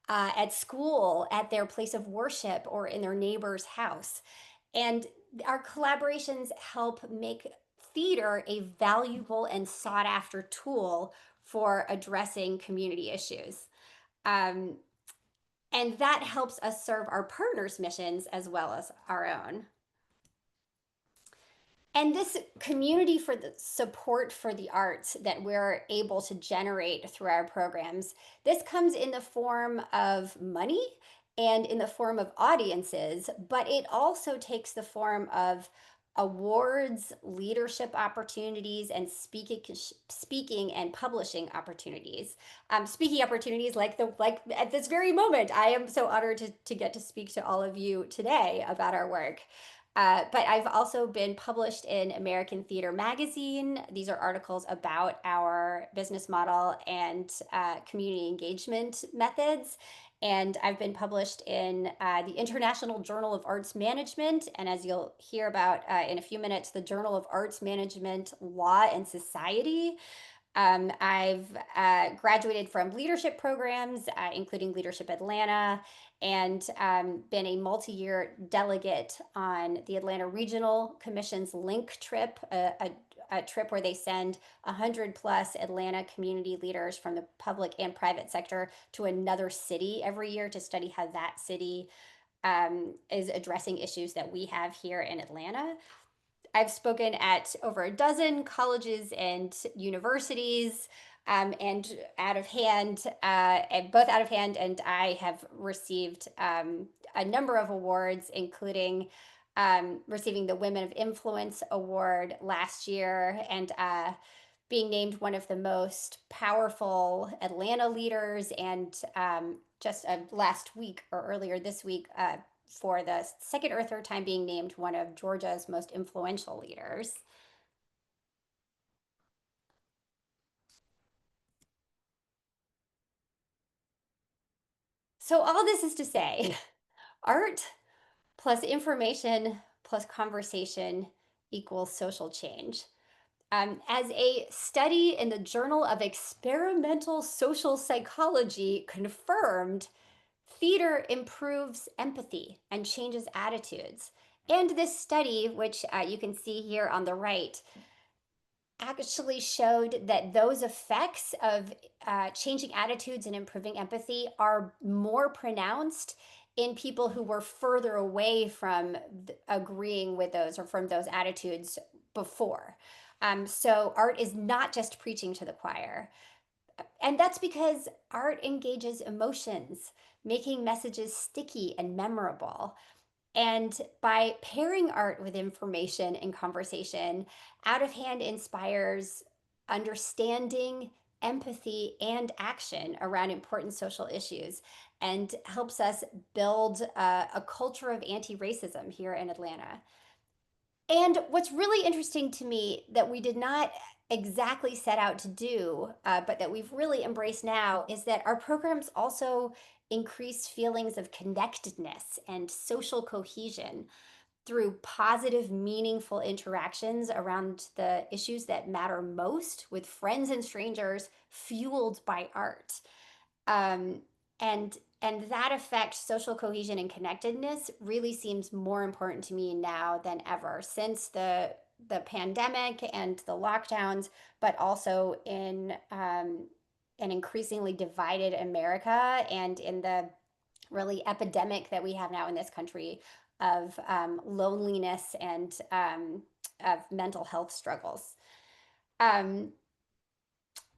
at school, at their place of worship, or in their neighbor's house. And our collaborations help make theater a valuable and sought after tool for addressing community issues. And that helps us serve our partners' missions as well as our own. And this community for the support for the arts that we're able to generate through our programs, this comes in the form of money and in the form of audiences, but it also takes the form of awards, leadership opportunities, and speaking and publishing opportunities. Speaking opportunities like at this very moment, I am so honored to get to speak to all of you today about our work. But I've also been published in American Theater Magazine. These are articles about our business model and community engagement methods. And I've been published in the International Journal of Arts Management, and as you'll hear about in a few minutes, the Journal of Arts Management, Law and Society. I've graduated from leadership programs, including Leadership Atlanta, and been a multi-year delegate on the Atlanta Regional Commission's LINK trip, a trip where they send 100+ Atlanta community leaders from the public and private sector to another city every year to study how that city is addressing issues that we have here in Atlanta. I've spoken at over a dozen colleges and universities, and out of hand, both out of hand, and I have received a number of awards, including receiving the Women of Influence Award last year, and being named one of the most powerful Atlanta leaders, and just last week or earlier this week, for the second or third time being named one of Georgia's most influential leaders. So all this is to say, art plus information plus conversation equals social change. As a study in the Journal of Experimental Social Psychology confirmed, theater improves empathy and changes attitudes. And this study, which you can see here on the right, actually showed that those effects of changing attitudes and improving empathy are more pronounced in people who were further away from agreeing with those or from those attitudes before. So art is not just preaching to the choir. And that's because art engages emotions, making messages sticky and memorable. And by pairing art with information and conversation, Out of Hand inspires understanding, empathy, and action around important social issues, and helps us build a culture of anti-racism here in Atlanta. And what's really interesting to me that we did not exactly set out to do, but that we've really embraced now, is that our programs also increase feelings of connectedness and social cohesion through positive, meaningful interactions around the issues that matter most with friends and strangers, fueled by art. And that effect, social cohesion and connectedness, really seems more important to me now than ever, since the pandemic and the lockdowns, but also in an increasingly divided America, and in the really epidemic that we have now in this country of loneliness and of mental health struggles.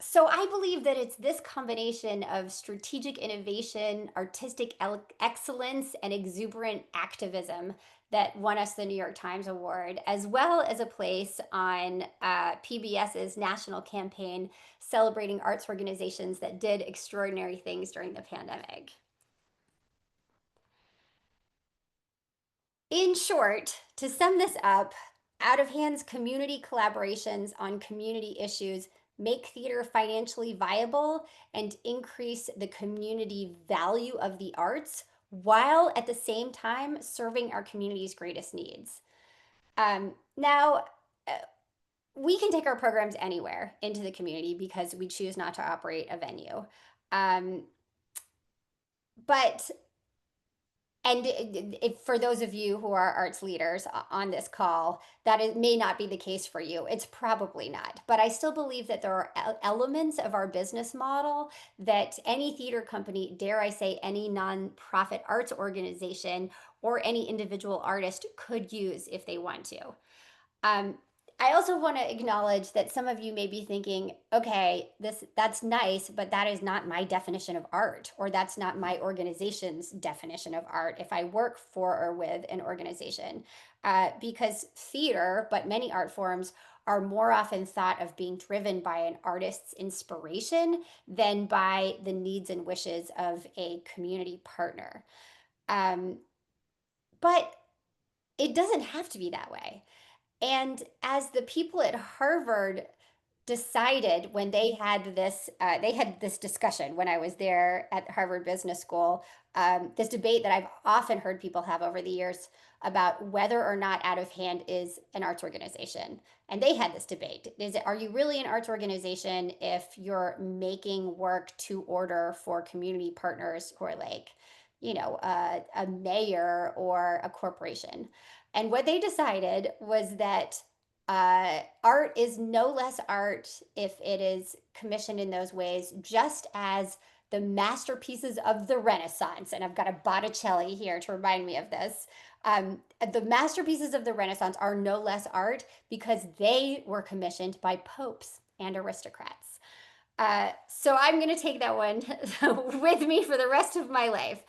So I believe that it's this combination of strategic innovation, artistic excellence, and exuberant activism that won us the New York Times Award, as well as a place on PBS's national campaign celebrating arts organizations that did extraordinary things during the pandemic. In short, to sum this up, Out of Hand's community collaborations on community issues make theater financially viable, and increase the community value of the arts while at the same time serving our community's greatest needs. Now, we can take our programs anywhere into the community because we choose not to operate a venue. But if for those of you who are arts leaders on this call, that it may not be the case for you. It's probably not. But I still believe that there are elements of our business model that any theater company, dare I say, any nonprofit arts organization or any individual artist could use if they want to. I also want to acknowledge that some of you may be thinking, okay, that's nice, but that is not my definition of art, or that's not my organization's definition of art if I work for or with an organization. Because theater, but many art forms, are more often thought of being driven by an artist's inspiration than by the needs and wishes of a community partner. But it doesn't have to be that way. And as the people at Harvard decided when they had this discussion when I was there at Harvard Business School, this debate that I've often heard people have over the years about whether or not Out of Hand is an arts organization. And they had this debate. Are you really an arts organization if you're making work to order for community partners who are like, a mayor or a corporation? And what they decided was that art is no less art if it is commissioned in those ways, just as the masterpieces of the Renaissance, and I've got a Botticelli here to remind me of this, the masterpieces of the Renaissance are no less art because they were commissioned by popes and aristocrats. So I'm going to take that one with me for the rest of my life.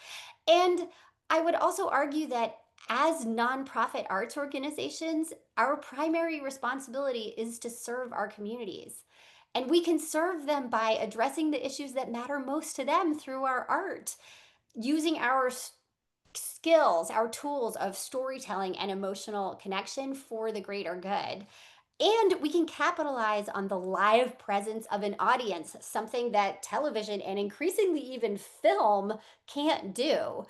And I would also argue that as nonprofit arts organizations, our primary responsibility is to serve our communities. And we can serve them by addressing the issues that matter most to them through our art, using our skills, our tools of storytelling and emotional connection for the greater good. And we can capitalize on the live presence of an audience, something that television and increasingly even film can't do.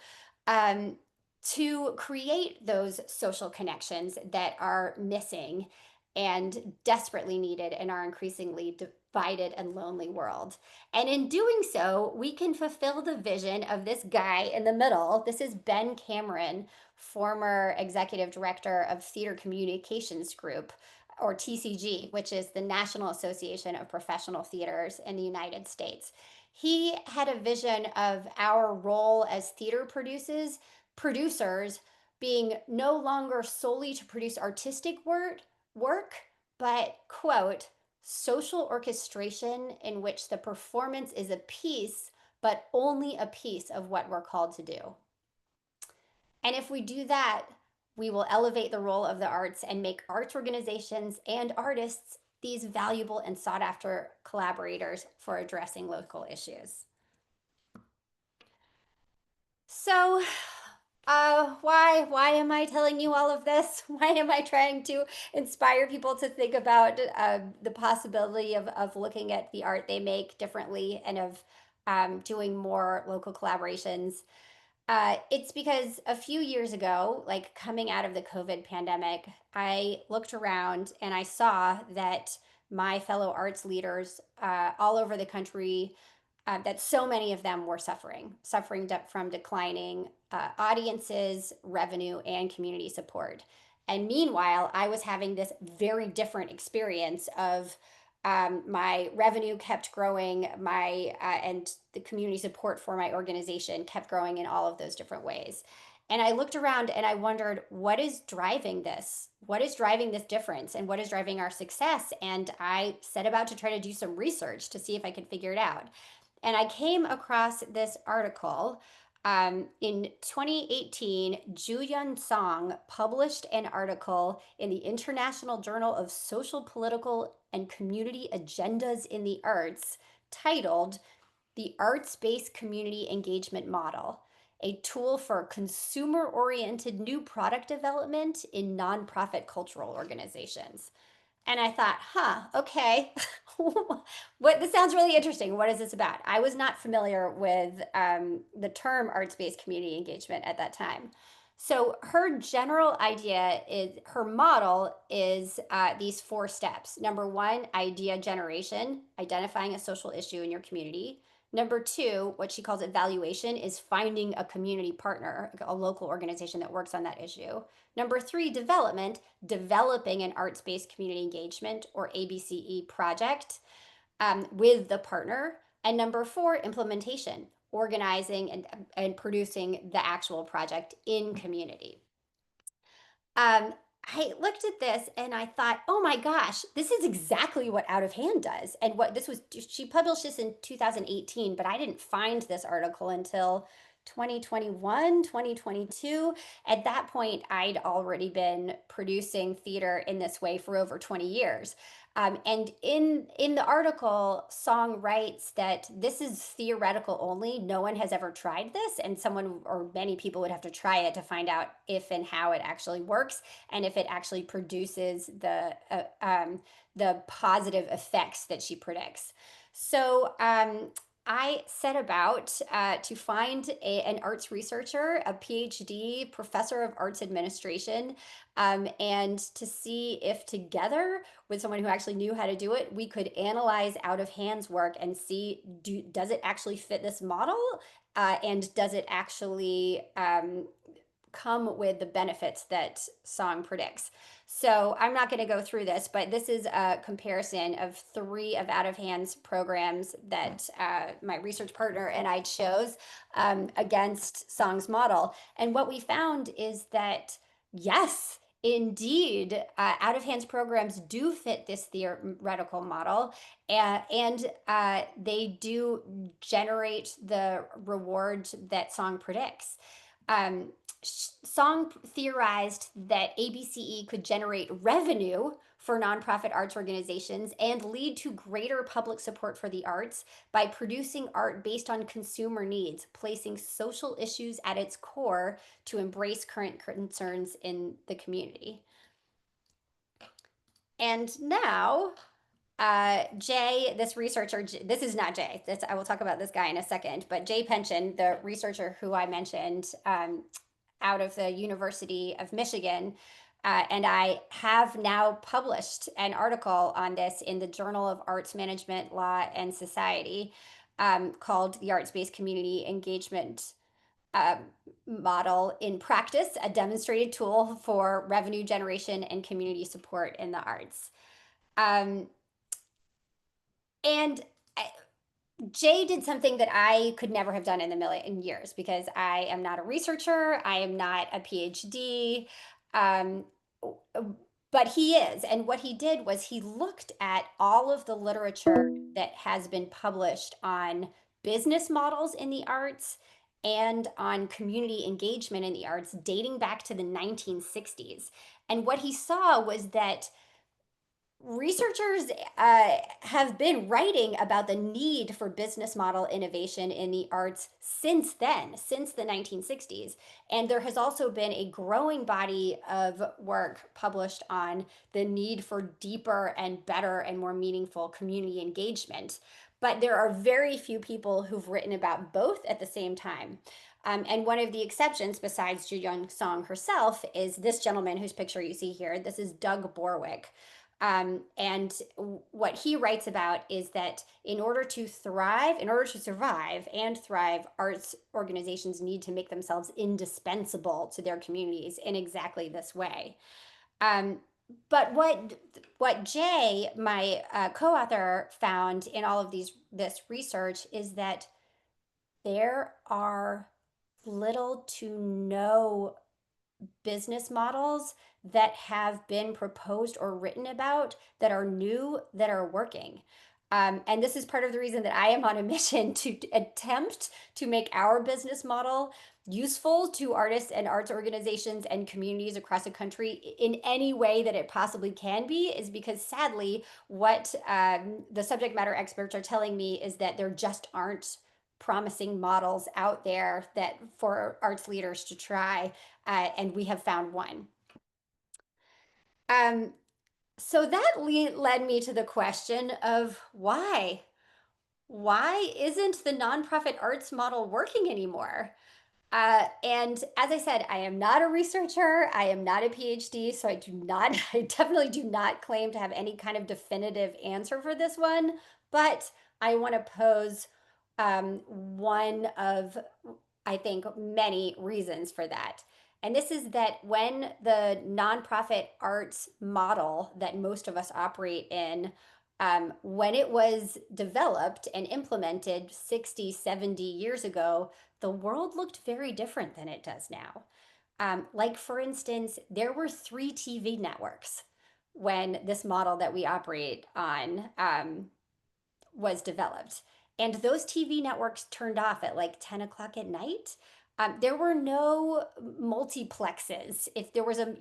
To create those social connections that are missing and desperately needed in our increasingly divided and lonely world. And in doing so, we can fulfill the vision of this guy in the middle. This is Ben Cameron, former executive director of Theater Communications Group, or TCG, which is the National Association of Professional Theaters in the United States. He had a vision of our role as theater producers being no longer solely to produce artistic work, but, quote, social orchestration in which the performance is a piece, but only a piece of what we're called to do. And if we do that, we will elevate the role of the arts and make arts organizations and artists these valuable and sought after collaborators for addressing local issues. So, why am I telling you all of this? Why am I trying to inspire people to think about the possibility of looking at the art they make differently and of doing more local collaborations? It's because a few years ago, like coming out of the COVID pandemic, I looked around and I saw that my fellow arts leaders all over the country, that so many of them were suffering from declining audiences, revenue, and community support. And meanwhile, I was having this very different experience of my revenue kept growing, and the community support for my organization kept growing in all of those different ways. And I looked around and I wondered, what is driving this? What is driving this difference? And what is driving our success? And I set about to try to do some research to see if I could figure it out. And I came across this article. In 2018, Ju-Yun Song published an article in the International Journal of Social, Political, and Community Agendas in the Arts titled The Arts-Based Community Engagement Model, a tool for consumer-oriented new product development in nonprofit cultural organizations. And I thought, okay, this sounds really interesting. What is this about? I was not familiar with the term arts-based community engagement at that time. So her general idea is, her model is these 4 steps. Number 1, idea generation, identifying a social issue in your community. Number 2, what she calls evaluation, is finding a community partner, a local organization that works on that issue. Number 3, development, developing an arts-based community engagement or ABCE project with the partner. And number 4, implementation, organizing and producing the actual project in community. I looked at this and I thought, oh my gosh, this is exactly what Out of Hand does. And what this was, she published this in 2018, but I didn't find this article until 2021, 2022. At that point, I'd already been producing theater in this way for over 20 years. And in the article, Song writes that this is theoretical only. No one has ever tried this, and someone or many people would have to try it to find out if and how it actually works, and if it actually produces the positive effects that she predicts. So I set about to find an arts researcher, a PhD, professor of arts administration, and to see if together with someone who actually knew how to do it, we could analyze Out of Hand's work and see, does it actually fit this model? And does it actually come with the benefits that Song predicts? So I'm not going to go through this, but this is a comparison of 3 of Out of Hand's programs that my research partner and I chose against Song's model. And what we found is that, yes, indeed, Out of Hand's programs do fit this theoretical model, and they do generate the reward that Song predicts. Song theorized that ABCE could generate revenue for nonprofit arts organizations and lead to greater public support for the arts by producing art based on consumer needs, placing social issues at its core to embrace current concerns in the community. And now, Jay, this researcher, this is not Jay, I will talk about this guy in a second, but Jay Pension, the researcher who I mentioned, out of the University of Michigan, and I have now published an article on this in the Journal of Arts Management, Law, and Society, called The Arts-Based Community Engagement Model in Practice, a demonstrated tool for revenue generation and community support in the arts. And Jay did something that I could never have done in a million years, because I am not a researcher, I am not a PhD, but he is. And what he did was he looked at all of the literature that has been published on business models in the arts and on community engagement in the arts dating back to the 1960s. And what he saw was that researchers have been writing about the need for business model innovation in the arts since then, since the 1960s. And there has also been a growing body of work published on the need for deeper and better and more meaningful community engagement. But there are very few people who've written about both at the same time. And one of the exceptions, besides Ju-Young Song herself, is this gentleman whose picture you see here. This is Doug Borwick. And what he writes about is that in order to survive and thrive, arts organizations need to make themselves indispensable to their communities in exactly this way. But what Jay, my co-author, found in all of this research is that there are little to no business models that have been proposed or written about that are new, that are working. And this is part of the reason that I am on a mission to attempt to make our business model useful to artists and arts organizations and communities across the country in any way that it possibly can be, is because sadly, what the subject matter experts are telling me is that there just aren't promising models out there that for arts leaders to try, and we have found one. So that led me to the question of why? Why isn't the nonprofit arts model working anymore? And as I said, I am not a researcher. I am not a PhD, so I definitely do not claim to have any kind of definitive answer for this one. But I want to pose one of, I think, many reasons for that. And this is that when the nonprofit arts model that most of us operate in, when it was developed and implemented 60, 70 years ago, the world looked very different than it does now. Like, for instance, there were 3 TV networks when this model that we operate on was developed. And those TV networks turned off at like 10 o'clock at night. There were no multiplexes. If there was a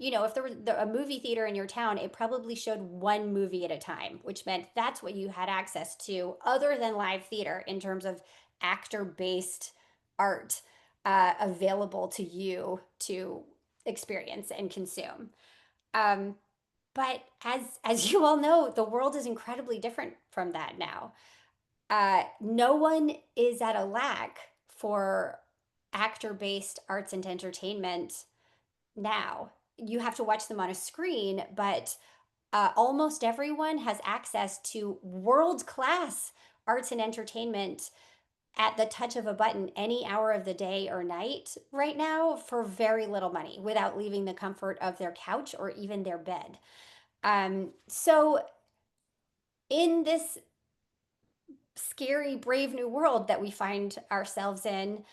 movie theater in your town, it probably showed one movie at a time, which meant that's what you had access to other than live theater in terms of actor-based art available to you to experience and consume. But as you all know, the world is incredibly different from that now. No one is at a lack for actor-based arts and entertainment now. You have to watch them on a screen, but almost everyone has access to world-class arts and entertainment at the touch of a button any hour of the day or night right now for very little money without leaving the comfort of their couch or even their bed. So in this scary, brave new world that we find ourselves in,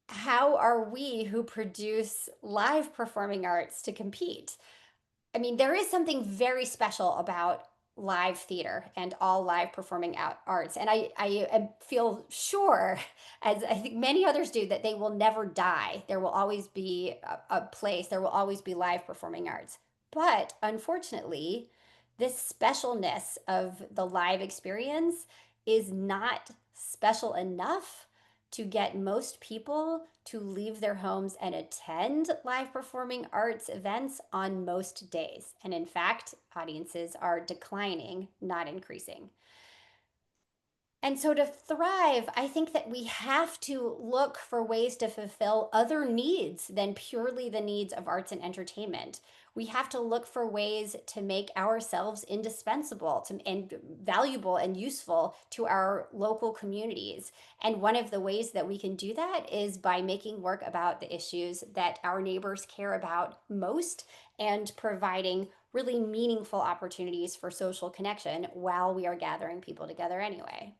how are we who produce live performing arts to compete? I mean, there is something very special about live theater and all live performing arts. And I feel sure, as I think many others do, that they will never die. There will always be a place, there will always be live performing arts. But unfortunately, this specialness of the live experience is not special enough to get most people to leave their homes and attend live performing arts events on most days. And in fact, audiences are declining, not increasing. And so to thrive, I think that we have to look for ways to fulfill other needs than purely the needs of arts and entertainment. We have to look for ways to make ourselves indispensable and valuable and useful to our local communities. And one of the ways that we can do that is by making work about the issues that our neighbors care about most and providing really meaningful opportunities for social connection while we are gathering people together anyway.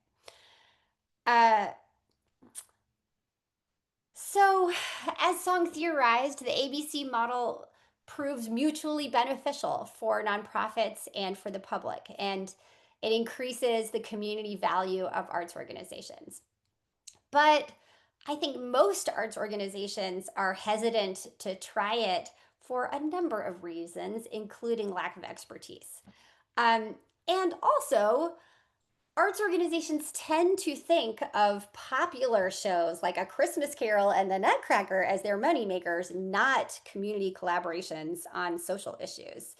So, as Song theorized, the ABC model proves mutually beneficial for nonprofits and for the public, and it increases the community value of arts organizations. But I think most arts organizations are hesitant to try it for a number of reasons, including lack of expertise. And also, arts organizations tend to think of popular shows like A Christmas Carol and The Nutcracker as their moneymakers, not community collaborations on social issues.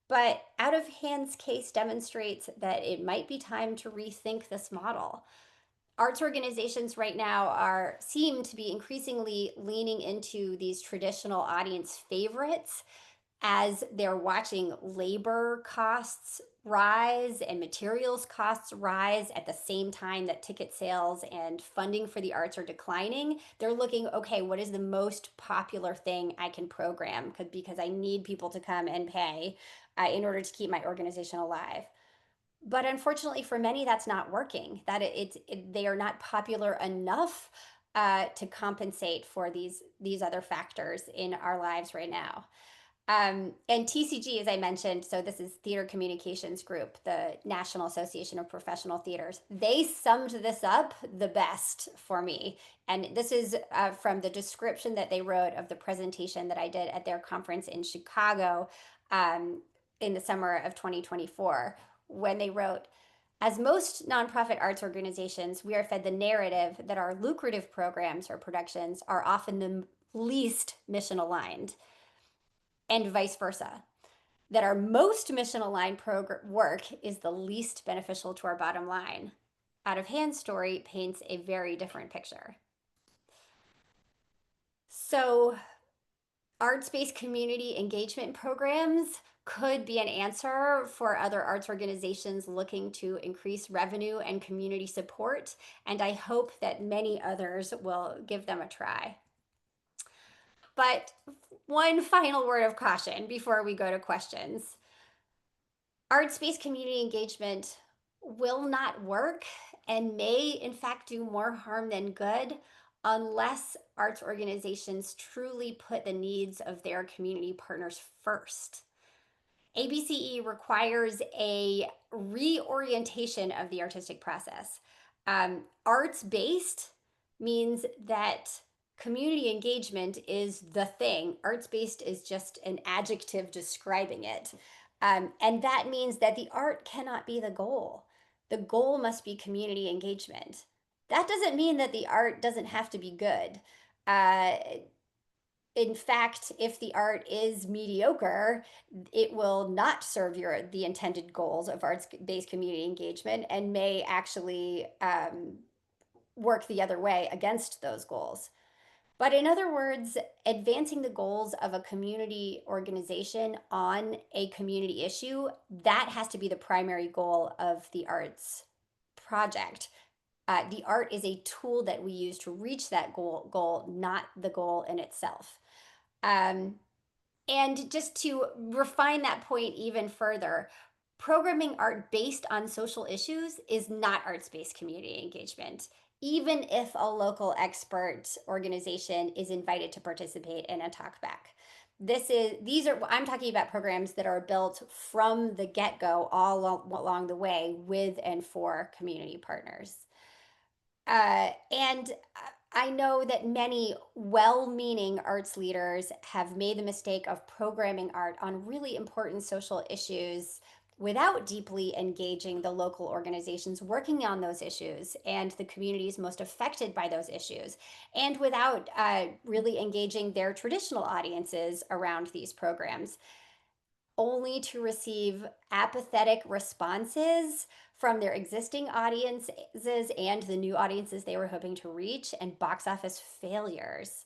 But Out of Hand's case demonstrates that it might be time to rethink this model. Arts organizations right now seem to be increasingly leaning into these traditional audience favorites as they're watching labor costs rise and materials costs rise at the same time that ticket sales and funding for the arts are declining. They're looking, okay, what is the most popular thing I can program? Because I need people to come and pay in order to keep my organization alive. But unfortunately for many, that's not working. They are not popular enough to compensate for these other factors in our lives right now. And TCG, as I mentioned, so this is Theater Communications Group, the National Association of Professional Theaters. They summed this up the best for me. And this is from the description that they wrote of the presentation that I did at their conference in Chicago in the summer of 2024, when they wrote, "As most nonprofit arts organizations, we are fed the narrative that our lucrative programs or productions are often the least mission aligned, and vice versa. that our most mission aligned work is the least beneficial to our bottom line. Out of Hand story paints a very different picture. So arts-based community engagement programs could be an answer for other arts organizations looking to increase revenue and community support, and I hope that many others will give them a try. But one final word of caution before we go to questions. Arts-based community engagement will not work and may in fact do more harm than good unless arts organizations truly put the needs of their community partners first. ABCE requires a reorientation of the artistic process. Arts-based means that community engagement is the thing. Arts-based is just an adjective describing it. And that means that the art cannot be the goal. The goal must be community engagement. That doesn't mean that the art doesn't have to be good. In fact, if the art is mediocre, it will not serve the intended goals of arts-based community engagement and may actually work the other way against those goals. But in other words, advancing the goals of a community organization on a community issue, that has to be the primary goal of the arts project. The art is a tool that we use to reach that goal, not the goal in itself. And just to refine that point even further, programming art based on social issues is not arts-based community engagement, even if a local expert organization is invited to participate in a talkback. I'm talking about programs that are built from the get-go all along the way with and for community partners. And I know that many well-meaning arts leaders have made the mistake of programming art on really important social issues without deeply engaging the local organizations working on those issues and the communities most affected by those issues, and without really engaging their traditional audiences around these programs, only to receive apathetic responses from their existing audiences and the new audiences they were hoping to reach, and box office failures.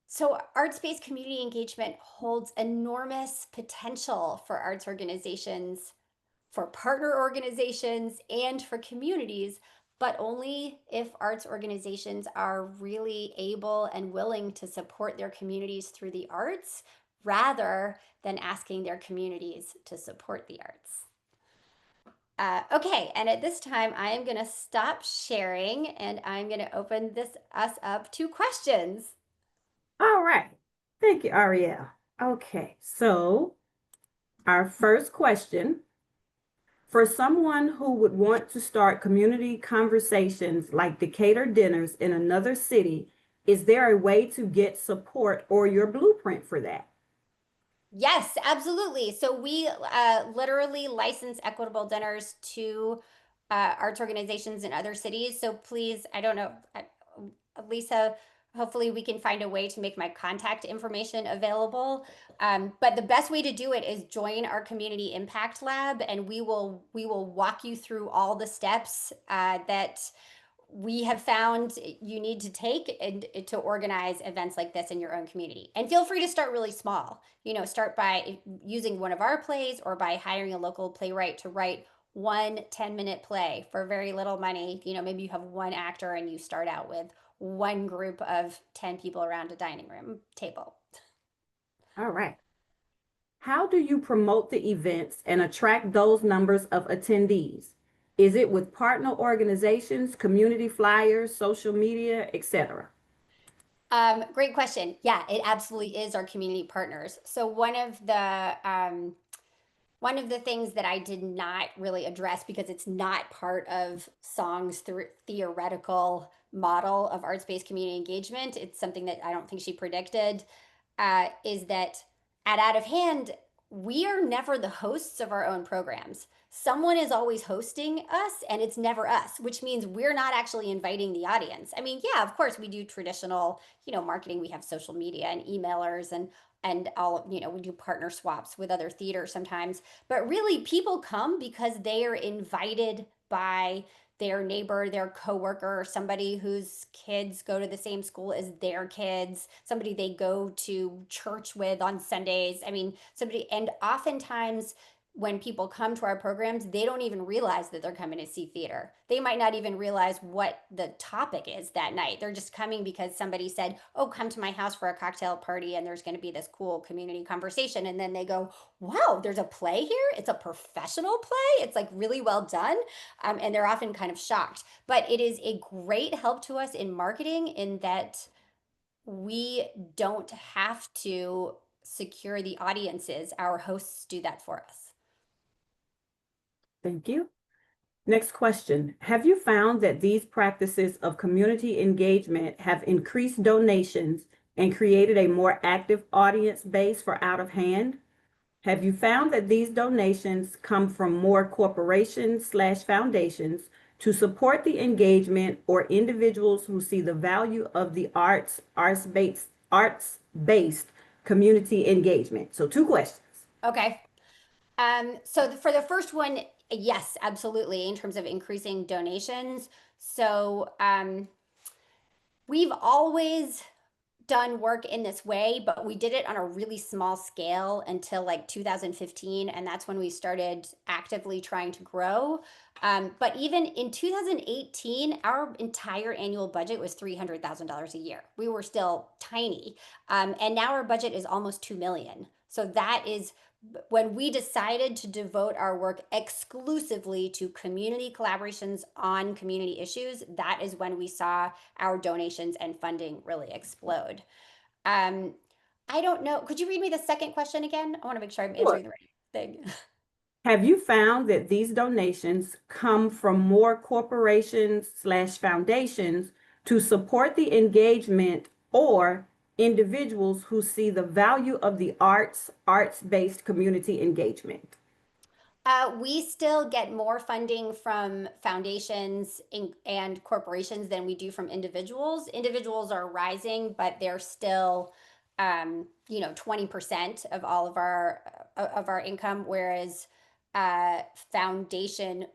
So arts-based community engagement holds enormous potential for arts organizations, for partner organizations, and for communities, but only if arts organizations are really able and willing to support their communities through the arts, rather than asking their communities to support the arts. Okay, and at this time, I am going to stop sharing and I'm going to open us up to questions. All right. Thank you, Ariel. Okay, so our first question. For someone who would want to start community conversations like Decatur dinners in another city, is there a way to get support or your blueprint for that? Yes, absolutely. So we literally license equitable dinners to arts organizations in other cities. So please, I don't know, Lisa, hopefully we can find a way to make my contact information available. But the best way to do it is join our Community Impact Lab, and we will walk you through all the steps that we have found you need to take and to organize events like this in your own community. And feel free to start really small. Start by using one of our plays or by hiring a local playwright to write 1 10-minute play for very little money. Maybe you have one actor and you start out with one group of 10 people around a dining room table. All right. How do you promote the events and attract those numbers of attendees? Is it with partner organizations, community flyers, social media, etc.? Great question. Yeah, it absolutely is our community partners. So one of the things that I did not really address, because it's not part of Song's theoretical model of arts-based community engagement, it's something that I don't think she predicted, is that at Out of Hand, we are never the hosts of our own programs. Someone is always hosting us, and it's never us, which means we're not actually inviting the audience. I mean, yeah, of course we do traditional, marketing. We have social media and emailers and and all, we do partner swaps with other theaters sometimes. But really, people come because they are invited by their neighbor, their coworker, somebody whose kids go to the same school as their kids, somebody they go to church with on Sundays. I mean, somebody, and oftentimes when people come to our programs, they don't even realize that they're coming to see theater. They might not even realize what the topic is that night. They're just coming because somebody said, oh, come to my house for a cocktail party and there's going to be this cool community conversation. And then they go, wow, there's a play here. It's a professional play. It's like really well done. And they're often kind of shocked. But it is a great help to us in marketing in that we don't have to secure the audiences. Our hosts do that for us. Thank you. Next question. Have you found that these practices of community engagement have increased donations and created a more active audience base for Out of Hand? Have you found that these donations come from more corporations/foundations to support the engagement or individuals who see the value of the arts-based community engagement? So 2 questions. Okay. So for the first one, yes, absolutely, in terms of increasing donations. So we've always done work in this way, but we did it on a really small scale until like 2015, and that's when we started actively trying to grow. But even in 2018, our entire annual budget was $300,000 a year. We were still tiny, and now our budget is almost $2 million. So that is when we decided to devote our work exclusively to community collaborations on community issues. That is when we saw our donations and funding really explode. I don't know. Could you read me the second question again? I want to make sure I'm answering the right thing. Have you found that these donations come from more corporations/foundations to support the engagement or individuals who see the value of the arts-based community engagement? We still get more funding from foundations and corporations than we do from individuals. Individuals are rising, but they're still, 20% of all of our income, whereas foundation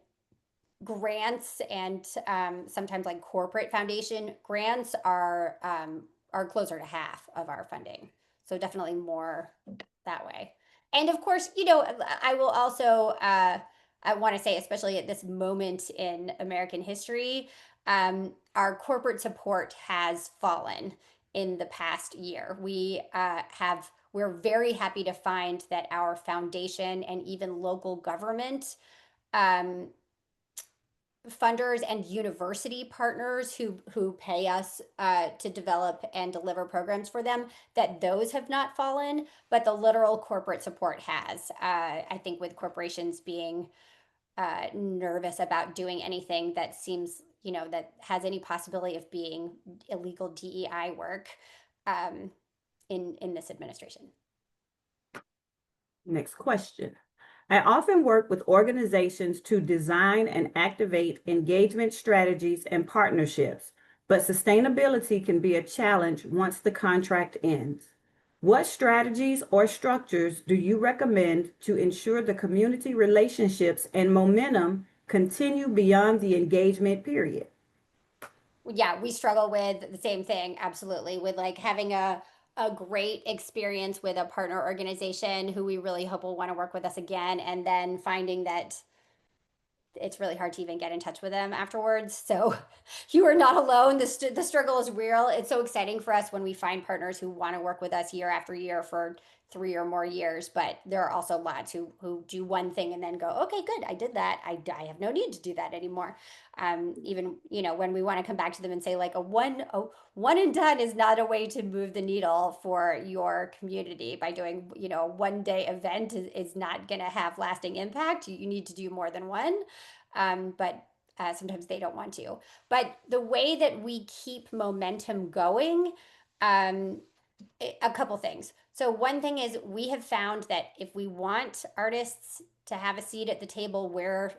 grants and sometimes like corporate foundation grants are closer to half of our funding. So definitely more that way. And of course, I will also, I want to say, especially at this moment in American history, our corporate support has fallen in the past year. We're very happy to find that our foundation and even local government funders and university partners who pay us to develop and deliver programs for them, that those have not fallen, but the literal corporate support has. I think with corporations being nervous about doing anything that seems, that has any possibility of being illegal DEI work in this administration. Next question. I often work with organizations to design and activate engagement strategies and partnerships, but sustainability can be a challenge once the contract ends. What strategies or structures do you recommend to ensure the community relationships and momentum continue beyond the engagement period? Yeah, we struggle with the same thing, absolutely, with like having a great experience with a partner organization who we really hope will want to work with us again, and then finding that it's really hard to even get in touch with them afterwards. So you are not alone. The struggle is real. It's so exciting for us when we find partners who want to work with us year after year for 3 or more years, but there are also lots who do one thing and then go, okay, good, I did that. I have no need to do that anymore. Even, when we want to come back to them and say like a one and done is not a way to move the needle for your community. By doing, a 1-day event is not going to have lasting impact. You need to do more than one. But sometimes they don't want to. But the way that we keep momentum going, a couple things. So one thing is we have found that if we want artists to have a seat at the table where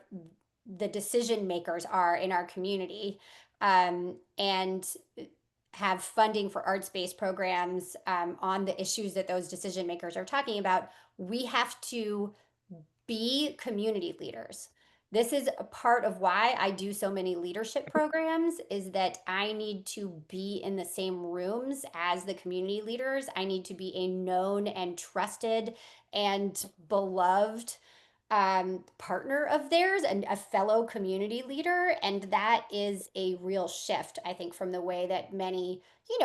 the decision makers are in our community, and have funding for arts-based programs on the issues that those decision makers are talking about, we have to be community leaders. This is a part of why I do so many leadership programs, is that I need to be in the same rooms as the community leaders. I need to be a known and trusted and beloved partner of theirs and a fellow community leader. And that is a real shift, I think, from the way that many,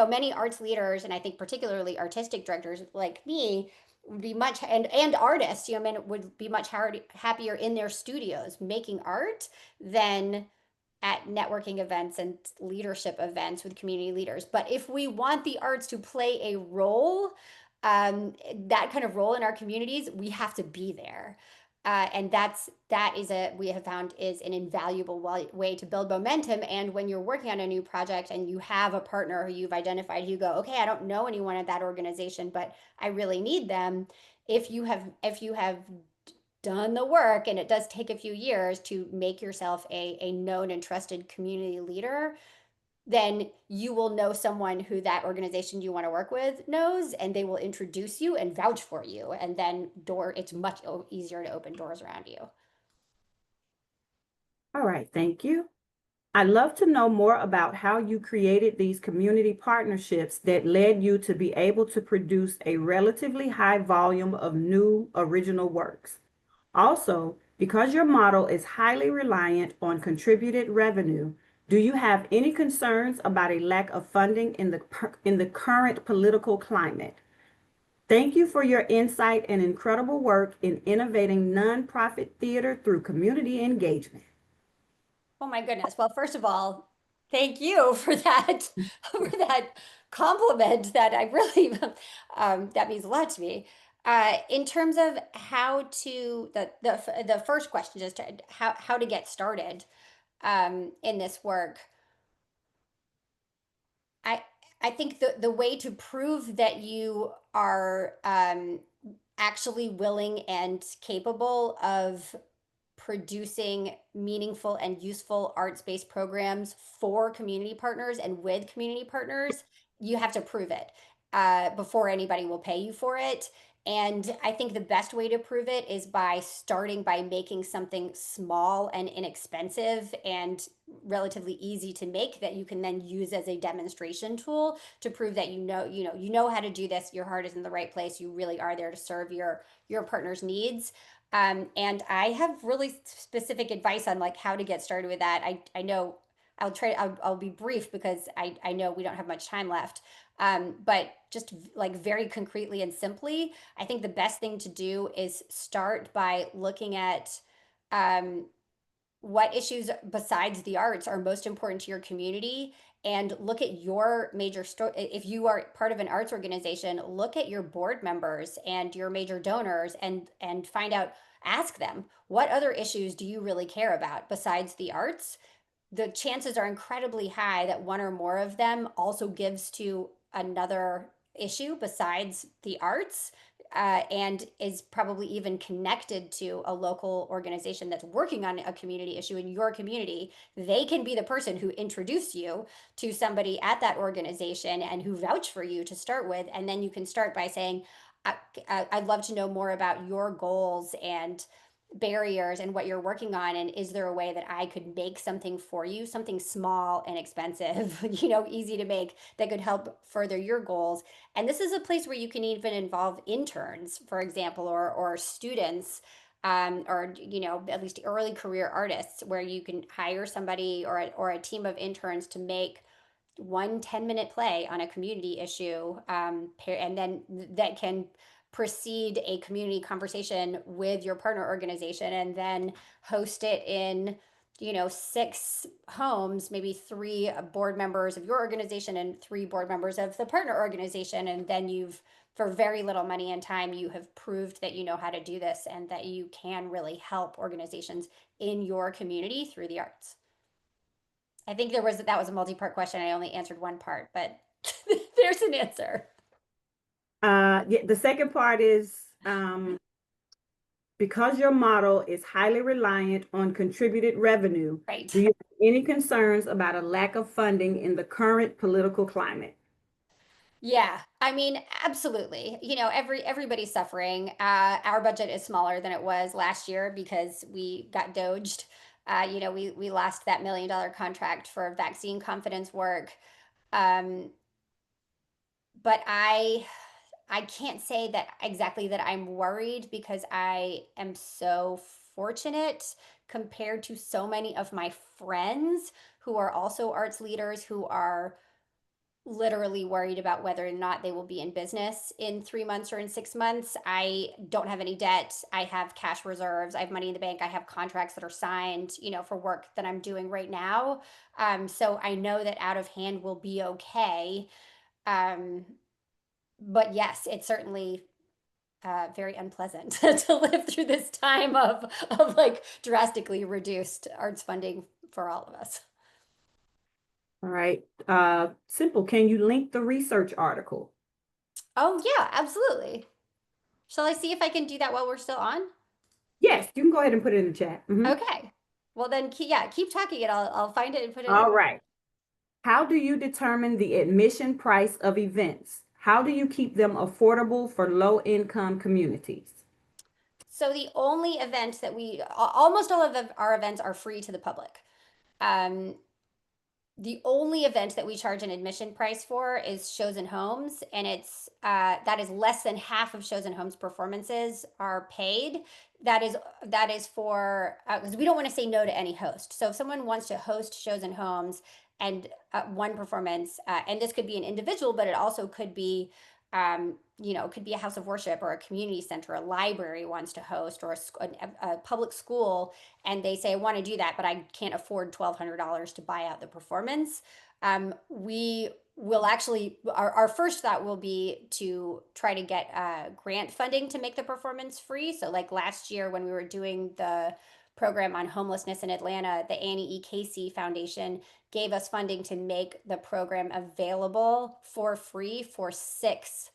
many arts leaders, and I think particularly artistic directors like me, would be much, and artists, would be much happier in their studios making art than at networking events and leadership events with community leaders. But if we want the arts to play a role, that kind of role in our communities, we have to be there. And we have found is an invaluable way to build momentum. And when you're working on a new project and you have a partner who you've identified, you go, okay, I don't know anyone at that organization, but I really need them. If you have done the work, and it does take a few years to make yourself a known and trusted community leader, then you will know someone who that organization you want to work with knows, and they will introduce you and vouch for you. And then it's much easier to open doors around you. All right, thank you. I'd love to know more about how you created these community partnerships that led you to be able to produce a relatively high volume of new original works. Also, because your model is highly reliant on contributed revenue, do you have any concerns about a lack of funding in the current political climate? Thank you for your insight and incredible work in innovating nonprofit theater through community engagement. Oh my goodness. Well, first of all, thank you for that compliment. That I really that means a lot to me. In terms of how to the first question, just how to get started in this work, I think the way to prove that you are actually willing and capable of producing meaningful and useful arts-based programs for community partners and with community partners, you have to prove it before anybody will pay you for it. And I think the best way to prove it is by starting by making something small and inexpensive and relatively easy to make that you can then use as a demonstration tool to prove that you know how to do this. Your heart is in the right place. You really are there to serve your partner's needs. And I have really specific advice on like how to get started with that. I know I'll be brief because I know we don't have much time left. But just like very concretely and simply, I think the best thing to do is start by looking at what issues besides the arts are most important to your community, and look at your major if you are part of an arts organization, look at your board members and your major donors and find out, ask them, what other issues do you really care about besides the arts? The chances are incredibly high that one or more of them also gives to another issue besides the arts, and is probably even connected to a local organization that's working on a community issue in your community. They can be the person who introduced you to somebody at that organization and who vouch for you to start with. And then you can start by saying, I'd love to know more about your goals and barriers and what you're working on, and is there a way that I could make something for you, something small and expensive, easy to make, that could help further your goals. And this is a place where you can even involve interns, for example, or students, or at least early career artists, where you can hire somebody or a team of interns to make 1 10-minute play on a community issue, and then that can precede a community conversation with your partner organization, and then host it in 6 homes, maybe 3 board members of your organization and 3 board members of the partner organization. And then for very little money and time, you have proved that you know how to do this and that you can really help organizations in your community through the arts. I think that was a multi-part question. I only answered one part, but there's an answer. Yeah, the second part is because your model is highly reliant on contributed revenue, Right. do you have any concerns about a lack of funding in the current political climate? Yeah, I mean, absolutely. You know, everybody's suffering. Our budget is smaller than it was last year because we got doged. You know, we lost that $1 million contract for vaccine confidence work. Um, but I can't say that exactly that I'm worried because I am so fortunate compared to so many of my friends who are also arts leaders who are literally worried about whether or not they will be in business in 3 months or in 6 months. I don't have any debt. I have cash reserves. I have money in the bank. I have contracts that are signed, you know, for work that I'm doing right now. So I know that out of hand will be okay. But yes, it's certainly very unpleasant to live through this time of like drastically reduced arts funding for all of us. All right. Simple. Can you link the research article? Oh yeah, absolutely. Shall I see if I can do that while we're still on? Yes, you can go ahead and put it in the chat. Mhm. Okay. Well then, keep talking and I'll find it and put it in. All right. How do you determine the admission price of events? How do you keep them affordable for low-income communities? So the only event that almost all of our events are free to the public. The only event that we charge an admission price for is Shows and Homes, and it's that is less than half of Shows and Homes performances are paid. That is for because we don't want to say no to any host. So if someone wants to host Shows and Homes and one performance, and this could be an individual, but it also could be you know, it could be a house of worship or a community center, a library wants to host, or a public school, and they say, I want to do that, but I can't afford $1,200 to buy out the performance. We will actually, our first thought will be to try to get grant funding to make the performance free. So like last year when we were doing the program on homelessness in Atlanta, the Annie E. Casey Foundation gave us funding to make the program available for free for 6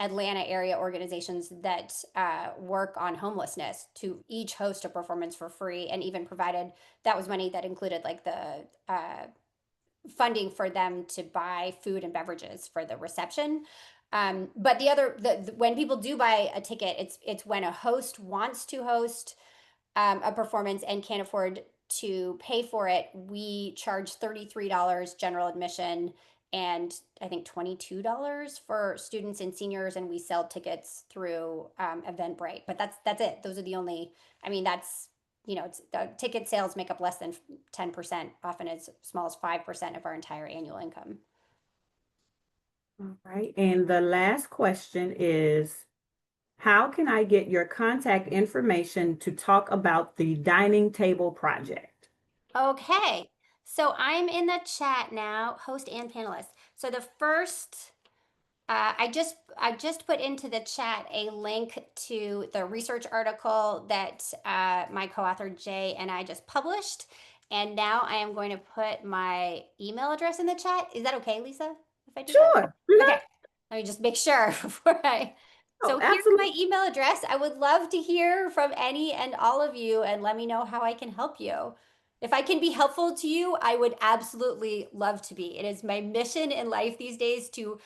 Atlanta area organizations that work on homelessness to each host a performance for free, and even provided that was money that included like the funding for them to buy food and beverages for the reception. But when people do buy a ticket, it's when a host wants to host a performance and can't afford to pay for it. We charge $33 general admission and I think $22 for students and seniors, and we sell tickets through Eventbrite. But that's it. Those are the only. I mean, that's, you know, it's ticket sales make up less than 10%, often as small as 5% of our entire annual income. All right. And the last question is, how can I get your contact information to talk about the dining table project? Okay. So I'm in the chat now, host and panelist. So the first, I just put into the chat a link to the research article that my co-author Jay and I just published. And now I am going to put my email address in the chat. Is that okay, Lisa? If I do Sure. that? Okay. Let me just make sure before I. So here's absolutely. my email address. I would love to hear from any and all of you and let me know how I can help you. If I can be helpful to you, I would absolutely love to be. It is my mission in life these days to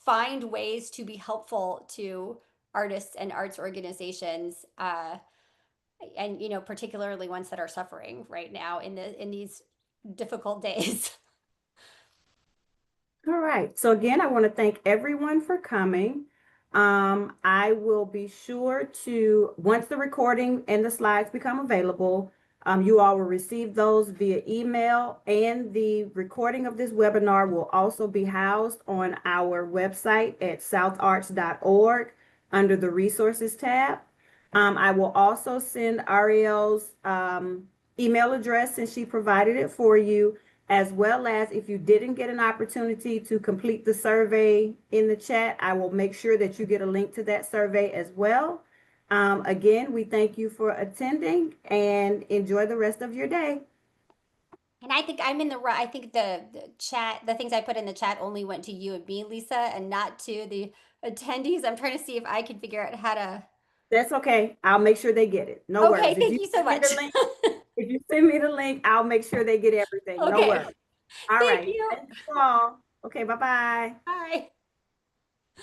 find ways to be helpful to artists and arts organizations, and you know, particularly ones that are suffering right now in these difficult days. All right. So again, I want to thank everyone for coming. I will be sure to, once the recording and the slides become available, you all will receive those via email, and the recording of this webinar will also be housed on our website at southarts.org under the resources tab. I will also send Ariel's email address, since she provided it for you, as well as if you didn't get an opportunity to complete the survey in the chat, I will make sure that you get a link to that survey as well. Again, we thank you for attending and enjoy the rest of your day. And I think I'm in the right. I think the chat, the things I put in the chat only went to you and me, Lisa, and not to the attendees. I'm trying to see if I can figure out how to That's okay. I'll make sure they get it. No Okay, worries. If thank you so send me much. the link- If you send me the link, I'll make sure they get everything. No Okay. worries. All Thank right. you. Thank you all. Okay, bye-bye. Bye.